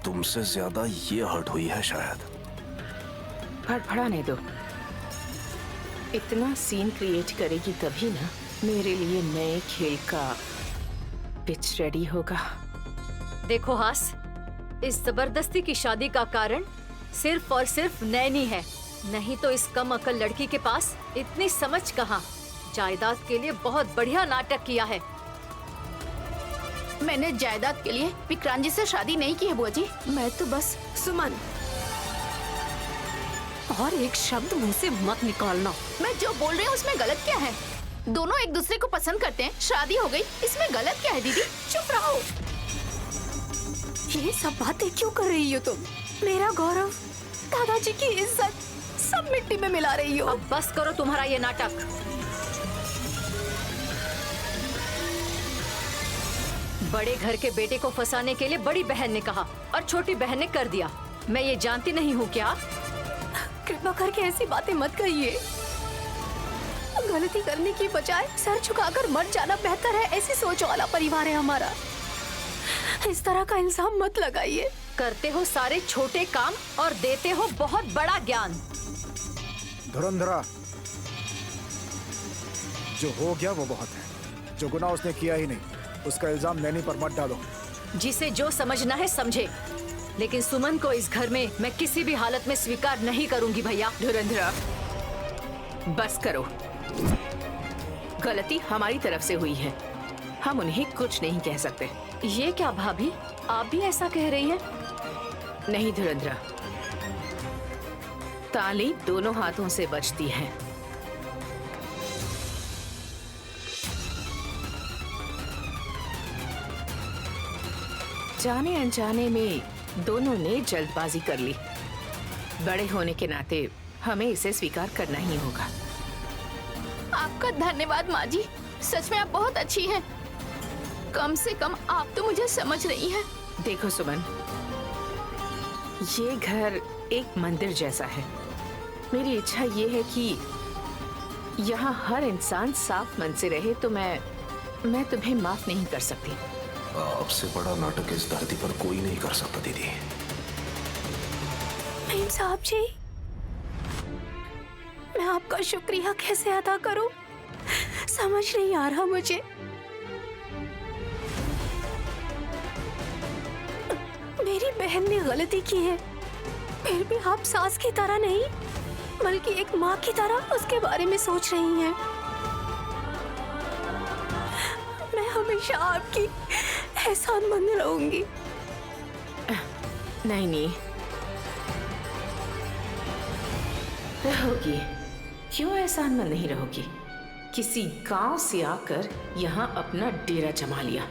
तुमसे ज्यादा ये हर्ट हुई है शायद। फड़फड़ाने दो। इतना सीन क्रिएट करेगी तभी ना मेरे लिए नए खेल का पिच रेडी होगा। देखो हास, इस जबरदस्ती की शादी का कारण सिर्फ और सिर्फ नैनी है, नहीं तो इस कम अकल लड़की के पास इतनी समझ कहाँ। जायदाद के लिए बहुत बढ़िया नाटक किया है। मैंने जायदाद के लिए विक्रांत जी से शादी नहीं की है बुआ जी। मैं तो बस सुमन। और एक शब्द मुंह से मत निकालना। मैं जो बोल रही हूँ उसमें गलत क्या है? दोनों एक दूसरे को पसंद करते हैं, शादी हो गई, इसमें गलत क्या है दीदी? चुप रहो। ये सब बातें क्यों कर रही हो तुम? मेरा गौरव, दादाजी की इज्जत सब मिट्टी में मिला रही हो। अब बस करो तुम्हारा ये नाटक। बड़े घर के बेटे को फंसाने के लिए बड़ी बहन ने कहा और छोटी बहन ने कर दिया। मैं ये जानती नहीं हूँ क्या? कृपा करके ऐसी बातें मत कहिए। गलती करने की बजाय सर झुकाकर मर जाना बेहतर है, ऐसी सोच वाला परिवार है हमारा। इस तरह का इल्जाम मत लगाइए। करते हो सारे छोटे काम और देते हो बहुत बड़ा ज्ञान। धुरंधरा, जो हो गया वो बहुत है। जो गुनाह उसने किया ही नहीं, उसका इल्जाम नैनी पर मत डालो। जिसे जो समझना है समझे, लेकिन सुमन को इस घर में मैं किसी भी हालत में स्वीकार नहीं करूंगी भैया। धुरंधरा, बस करो। गलती हमारी तरफ से हुई है, हम उन्हें कुछ नहीं कह सकते। ये क्या भाभी, आप भी ऐसा कह रही हैं? नहीं धुरंधरा, ताली दोनों हाथों से बजती है। जाने अनजाने में दोनों ने जल्दबाजी कर ली। बड़े होने के नाते हमें इसे स्वीकार करना ही होगा। आपका धन्यवाद माँ जी, सच में आप बहुत अच्छी हैं। कम से कम आप तो मुझे समझ रही हैं। देखो सुमन, ये घर एक मंदिर जैसा है। मेरी इच्छा ये है कि यहाँ हर इंसान साफ मन से रहे, तो मैं तुम्हें माफ नहीं कर सकती। आपसे बड़ा नाटक इस धरती पर कोई नहीं कर सकता दीदी। मेम साहब जी, मैं आपका शुक्रिया कैसे अदा करूं, समझ नहीं आ रहा मुझे। मेरी बहन ने गलती की है, फिर भी आप सास की तरह नहीं बल्कि एक माँ की तरह उसके बारे में सोच रही हैं। मैं हमेशा आपकी एहसानमंद रहूंगी। नहीं रहोगी। क्यों एहसानमंद नहीं रहोगी? किसी गांव से आकर यहाँ अपना डेरा जमा लिया।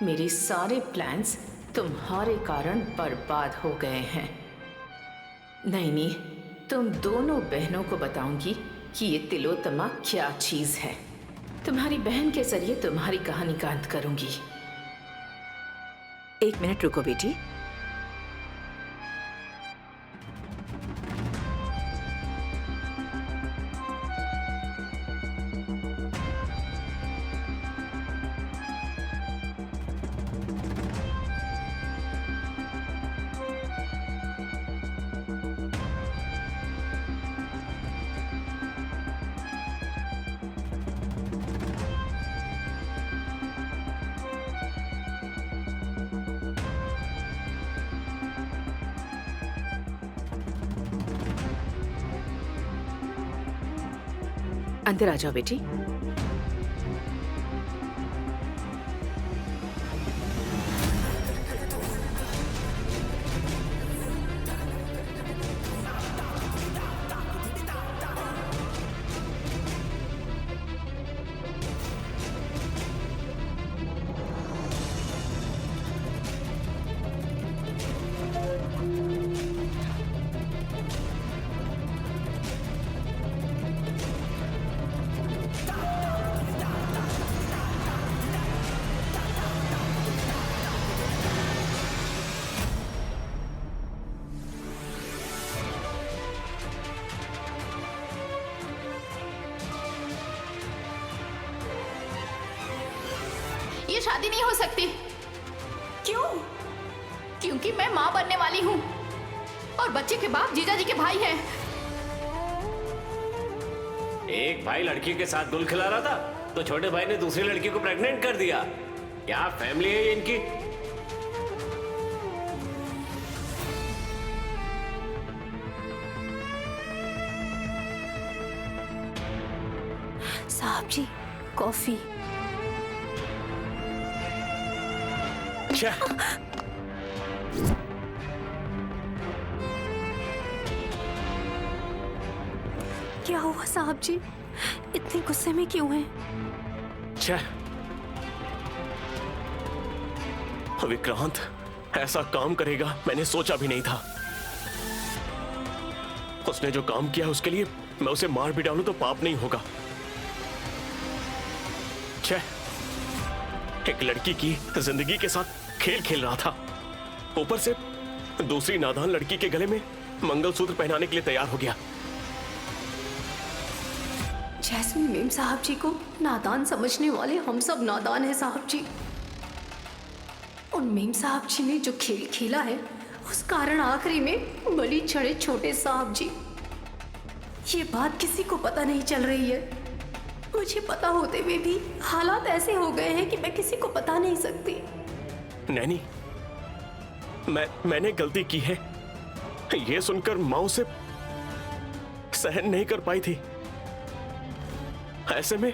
मेरे सारे प्लान्स तुम्हारे कारण बर्बाद हो गए हैं। नहीं, तुम दोनों बहनों को बताऊंगी कि ये तिलोत्तमा क्या चीज है। तुम्हारी बहन के जरिए तुम्हारी कहानी का अंत करूंगी। 1 मिनट रुको बेटी। अंदर आ जाओ बेटी। ये शादी नहीं हो सकती। क्यों? क्योंकि मैं माँ बनने वाली हूँ और बच्चे के बाप जीजा जी के भाई हैं। एक भाई लड़की के साथ गुल खिला रहा था तो छोटे भाई ने दूसरी लड़की को प्रेग्नेंट कर दिया। क्या फैमिली है ये इनकी। साहब जी, कॉफी। अच्छा, क्या हुआ साहब जी? इतने गुस्से में क्यों हैं? अच्छा। विक्रांत ऐसा काम करेगा मैंने सोचा भी नहीं था। उसने जो काम किया उसके लिए मैं उसे मार भी डालूं तो पाप नहीं होगा। अच्छा, एक लड़की की जिंदगी के साथ खेल खेल रहा था, ऊपर से दूसरी नादान लड़की के गले में मंगलसूत्र पहनाने के लिए तैयार हो गया। जैस्मिन मेम साहब जी को नादान समझने वाले हम सब नादान हैं साहब जी। उन मेम साहब जी ने जो खेल खेला है उस कारण आखिरी में बलि चढ़े छोटे साहब जी। ये बात किसी को पता नहीं चल रही है। मुझे पता होते हुए भी हालात ऐसे हो गए हैं कि मैं किसी को बता नहीं सकती। नैनी, मैंने गलती की है। ये सुनकर माँ उसे सहन नहीं कर पाई थी। ऐसे में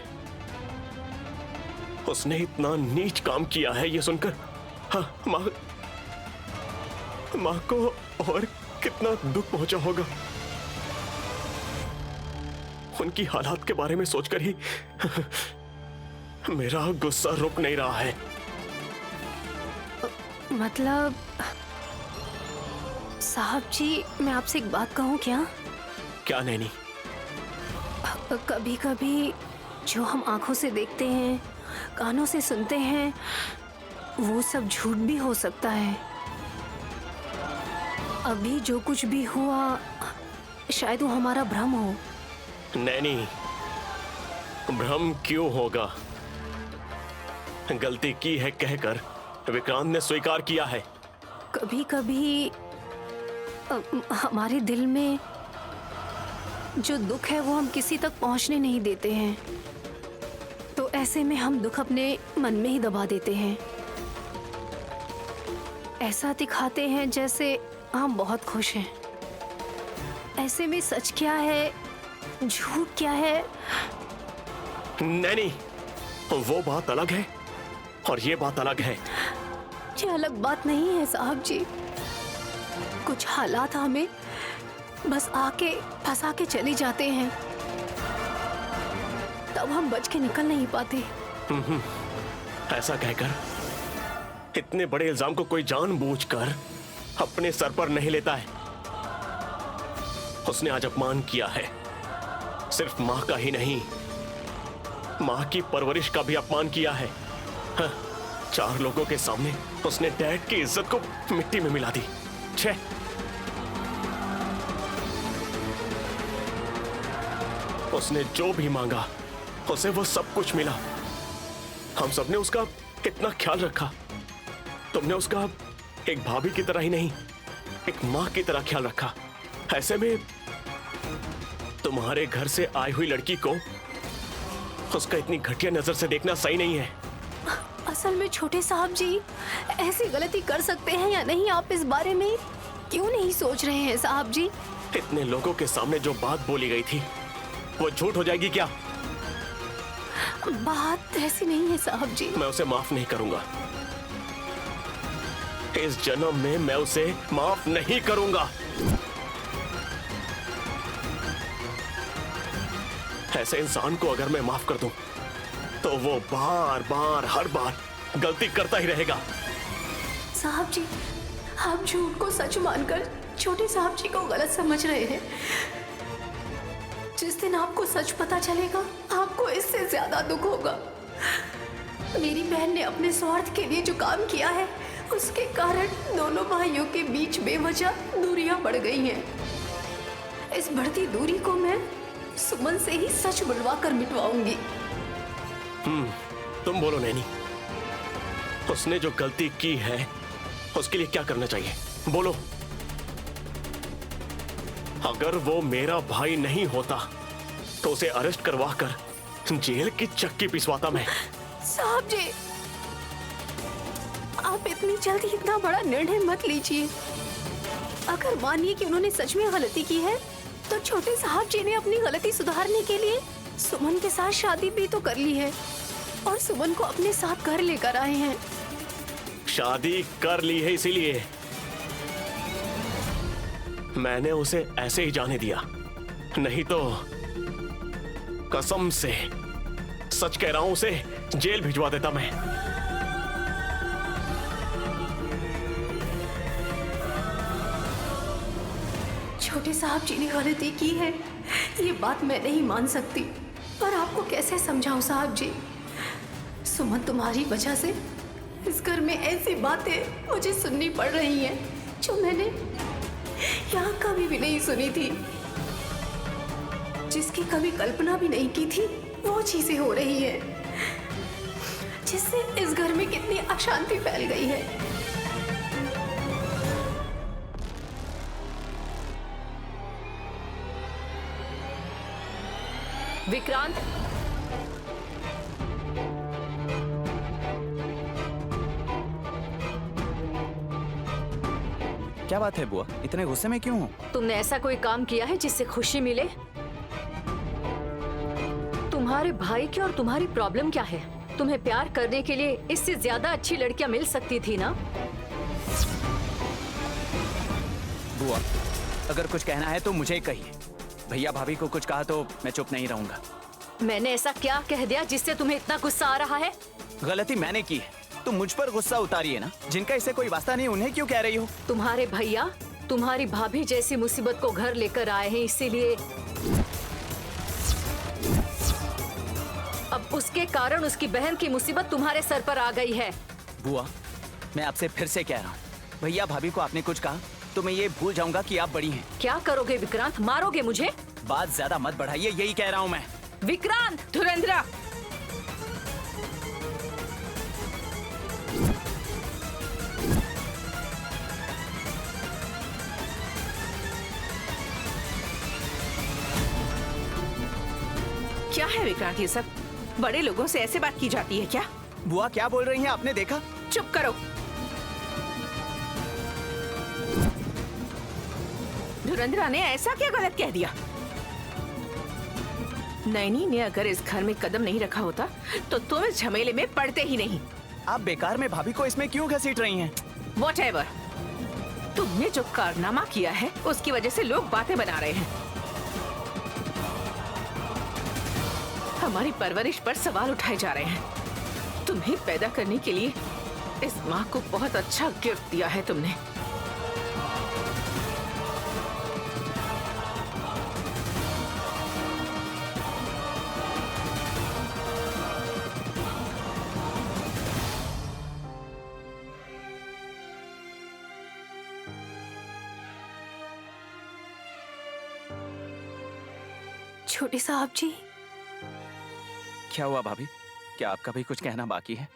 उसने इतना नीच काम किया है ये सुनकर हाँ, माँ को और कितना दुख पहुंचा होगा। उनकी हालात के बारे में सोचकर ही मेरा गुस्सा रुक नहीं रहा है। मतलब साहब जी, मैं आपसे एक बात कहूँ क्या? क्या नैनी? कभी कभी जो हम आंखों से देखते हैं, कानों से सुनते हैं, वो सब झूठ भी हो सकता है। अभी जो कुछ भी हुआ शायद वो हमारा भ्रम हो। नैनी, भ्रम क्यों होगा? गलती की है कहकर विक्रांत ने स्वीकार किया है। कभी कभी हमारे दिल में जो दुख है वो हम किसी तक पहुंचने नहीं देते हैं, तो ऐसे में हम दुख अपने मन में ही दबा देते हैं। ऐसा दिखाते हैं जैसे हम बहुत खुश हैं। ऐसे में सच क्या है, झूठ क्या है? नैनी, वो बात अलग है और ये बात अलग है। ये अलग बात नहीं है साहब जी। कुछ हालात हमें बस आके फंसा के चले जाते हैं, तब हम बच के निकल नहीं पाते। ऐसा कहकर इतने बड़े इल्जाम को कोई जानबूझकर अपने सर पर नहीं लेता है। उसने आज अपमान किया है। सिर्फ माँ का ही नहीं, माँ की परवरिश का भी अपमान किया है। हाँ, 4 लोगों के सामने उसने डैड की इज्जत को मिट्टी में मिला दी। छह, उसने जो भी मांगा उसे वो सब कुछ मिला। हम सबने उसका कितना ख्याल रखा। तुमने उसका एक भाभी की तरह ही नहीं, एक माँ की तरह ख्याल रखा। ऐसे में तुम्हारे घर से आई हुई लड़की को उसका इतनी घटिया नजर से देखना सही नहीं है। असल में छोटे साहब जी, ऐसी गलती कर सकते हैं या नहीं, आप इस बारे में क्यों नहीं सोच रहे हैं साहब जी? इतने लोगों के सामने जो बात बोली गई थी वो झूठ हो जाएगी क्या? बात ऐसी नहीं है साहब जी। मैं उसे माफ नहीं करूंगा। इस जन्म में मैं उसे माफ नहीं करूंगा। ऐसे इंसान को अगर मैं माफ कर दूं तो वो बार बार हर बार गलती करता ही रहेगा। साहब जी, आप झूठ को सच मानकर छोटे साहब जी को गलत समझ रहे हैं। जिस दिन आपको सच पता चलेगा, आपको इससे ज्यादा दुख होगा। मेरी बहन ने अपने स्वार्थ के लिए जो काम किया है, उसके कारण दोनों भाइयों के बीच बेवजह दूरियां बढ़ गई हैं। इस बढ़ती दूरी को मैं सुमन से ही सच बुलवा कर मिटवाऊंगी। तुम बोलो नैनी, उसने जो गलती की है उसके लिए क्या करना चाहिए? बोलो। अगर वो मेरा भाई नहीं होता तो उसे अरेस्ट करवा कर जेल की चक्की पिसवाता मैं। साहब जी, आप इतनी जल्दी इतना बड़ा निर्णय मत लीजिए। अगर मानिए कि उन्होंने सच में गलती की है, तो छोटे साहब जी ने अपनी गलती सुधारने के लिए सुमन के साथ शादी भी तो कर ली है और सुमन को अपने साथ घर लेकर आए हैं। शादी कर ली है इसीलिए मैंने उसे ऐसे ही जाने दिया, नहीं तो कसम से सच कह रहा हूं, उसे जेल भिजवा देता मैं। छोटे साहब जी ने गलती की है, ये बात मैं नहीं मान सकती, पर आपको कैसे समझाऊं साहब जी? सुमन, तुम्हारी वजह से इस घर में ऐसी बातें मुझे सुननी पड़ रही हैं जो मैंने यहाँ कभी भी नहीं सुनी थी। जिसकी कभी कल्पना भी नहीं की थी, वो चीजें हो रही है जिससे इस घर में कितनी अशांति फैल गई है। विक्रांत, क्या बात है बुआ, इतने गुस्से में क्यों हो? तुमने ऐसा कोई काम किया है जिससे खुशी मिले? तुम्हारे भाई की और तुम्हारी प्रॉब्लम क्या है? तुम्हें प्यार करने के लिए इससे ज्यादा अच्छी लड़कियां मिल सकती थी ना? बुआ, अगर कुछ कहना है तो मुझे कहिए। भैया भाभी को कुछ कहा तो मैं चुप नहीं रहूंगा। मैंने ऐसा क्या कह दिया जिससे तुम्हें इतना गुस्सा आ रहा है? गलती मैंने की है, तुम मुझ पर गुस्सा उतारिए ना। जिनका इससे कोई वास्ता नहीं, उन्हें क्यों कह रही हो? तुम्हारे भैया तुम्हारी भाभी जैसी मुसीबत को घर लेकर आए हैं, इसीलिए अब उसके कारण उसकी बहन की मुसीबत तुम्हारे सर पर आ गई है। बुआ, मैं आपसे फिर से कह रहा हूँ, भैया भाभी को आपने कुछ कहा तो मैं ये भूल जाऊंगा कि आप बड़ी हैं। क्या करोगे विक्रांत? मारोगे मुझे? बात ज्यादा मत बढ़ाइए, यही कह रहा हूँ मैं। विक्रांत! धुरंधरा, क्या है विक्रांत ये सब? बड़े लोगों से ऐसे बात की जाती है क्या? बुआ क्या बोल रही हैं, आपने देखा? चुप करो। धुरंधरा ने ऐसा क्या गलत कह दिया? नैनी ने अगर इस घर में कदम नहीं रखा होता तो तुम इस झमेले में पड़ते ही नहीं। आप बेकार में भाभी को इसमें क्यों घसीट रही हैं? Whatever, तुमने जो कारनामा किया है उसकी वजह से लोग बातें बना रहे हैं। हमारी परवरिश पर सवाल उठाए जा रहे हैं। तुम्हें पैदा करने के लिए इस माँ को बहुत अच्छा गिफ्ट दिया है तुमने। छोटे साहब जी, क्या हुआ भाभी? क्या आपका भी कुछ कहना बाकी है?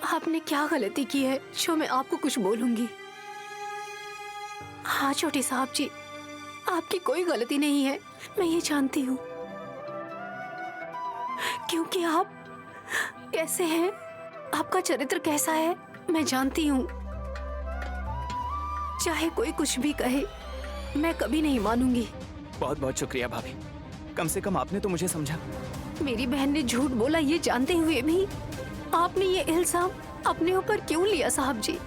आपने क्या गलती की है जो मैं आपको कुछ बोलूंगी? हाँ छोटे साहब जी, आपकी कोई गलती नहीं है, मैं ये जानती हूँ। क्योंकि आप कैसे हैं, आपका चरित्र कैसा है, मैं जानती हूँ। चाहे कोई कुछ भी कहे, मैं कभी नहीं मानूंगी। बहुत बहुत शुक्रिया भाभी, कम से कम आपने तो मुझे समझा। मेरी बहन ने झूठ बोला ये जानते हुए भी आपने ये इल्जाम अपने ऊपर क्यों लिया साहब जी?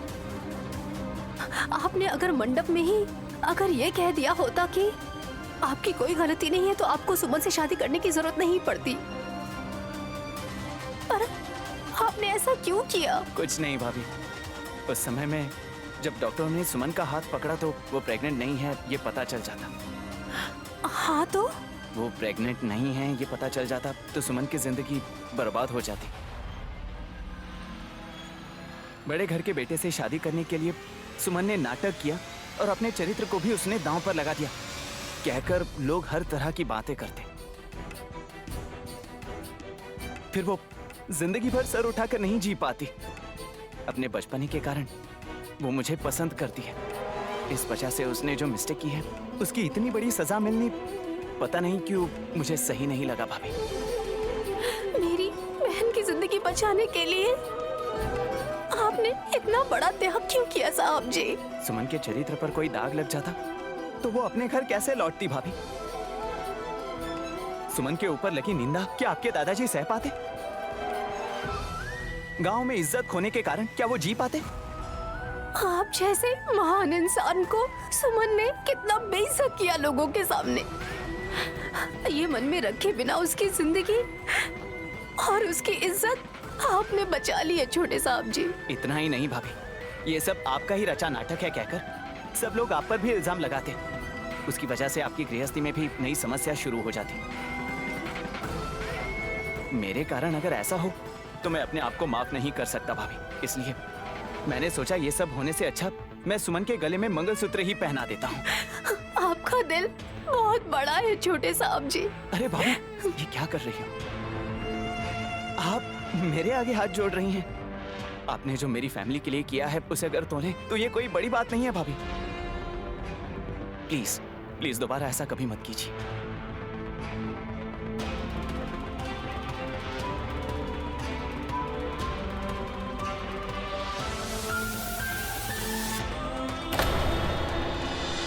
आपने अगर मंडप में ही अगर ये कह दिया होता कि आपकी कोई गलती नहीं है तो आपको सुमन से शादी करने की जरूरत नहीं पड़ती। पर आपने ऐसा क्यों किया? कुछ नहीं भाभी, उस समय में जब डॉक्टरों ने सुमन का हाथ पकड़ा तो वो प्रेग्नेंट नहीं है ये पता चल जाता। हाँ तो वो प्रेग्नेंट नहीं है ये पता चल जाता तो सुमन की जिंदगी बर्बाद हो जाती। बड़े घर के बेटे से शादी करने के लिए सुमन ने नाटक किया और अपने चरित्र को भी उसने दांव पर लगा दिया, कहकर लोग हर तरह की बातें करते। फिर वो जिंदगी भर सर उठाकर नहीं जी पाती। अपने बचपने के कारण वो मुझे पसंद करती है। इस वजह से उसने जो मिस्टेक की है उसकी इतनी बड़ी सजा मिलनी पता नहीं क्यों मुझे सही नहीं लगा भाभी। मेरी बहन की जिंदगी बचाने के लिए आपने इतना बड़ा त्याग क्यों किया साहब जी? सुमन के चरित्र पर कोई दाग लग जाता तो वो अपने घर कैसे लौटती भाभी? सुमन के ऊपर लगी निंदा क्या आपके दादाजी सह पाते? गांव में इज्जत खोने के कारण क्या वो जी पाते? आप जैसे महान इंसान को सुमन ने कितना बेइज्जत किया लोगों के सामने। ये मन में रखे बिना उसकी जिंदगी और उसकी इज्जत आपने बचा ली है छोटे साहब जी। इतना ही नहीं भाभी, ये सब आपका ही रचा नाटक है कहकर सब लोग आप पर भी इल्जाम लगाते। उसकी वजह से आपकी गृहस्थी में भी नई समस्या शुरू हो जाती। मेरे कारण अगर ऐसा हो तो मैं अपने आप को माफ नहीं कर सकता भाभी। इसलिए मैंने सोचा ये सब होने से अच्छा मैं सुमन के गले में मंगलसूत्र ही पहना देता हूँ। आपका दिल बहुत बड़ा है छोटे साहब जी। अरे भाभी ये क्या कर रही हो? आप मेरे आगे हाथ जोड़ रही हैं। आपने जो मेरी फैमिली के लिए किया है उसे अगर तोले तो ये कोई बड़ी बात नहीं है भाभी। प्लीज प्लीज दोबारा ऐसा कभी मत कीजिए।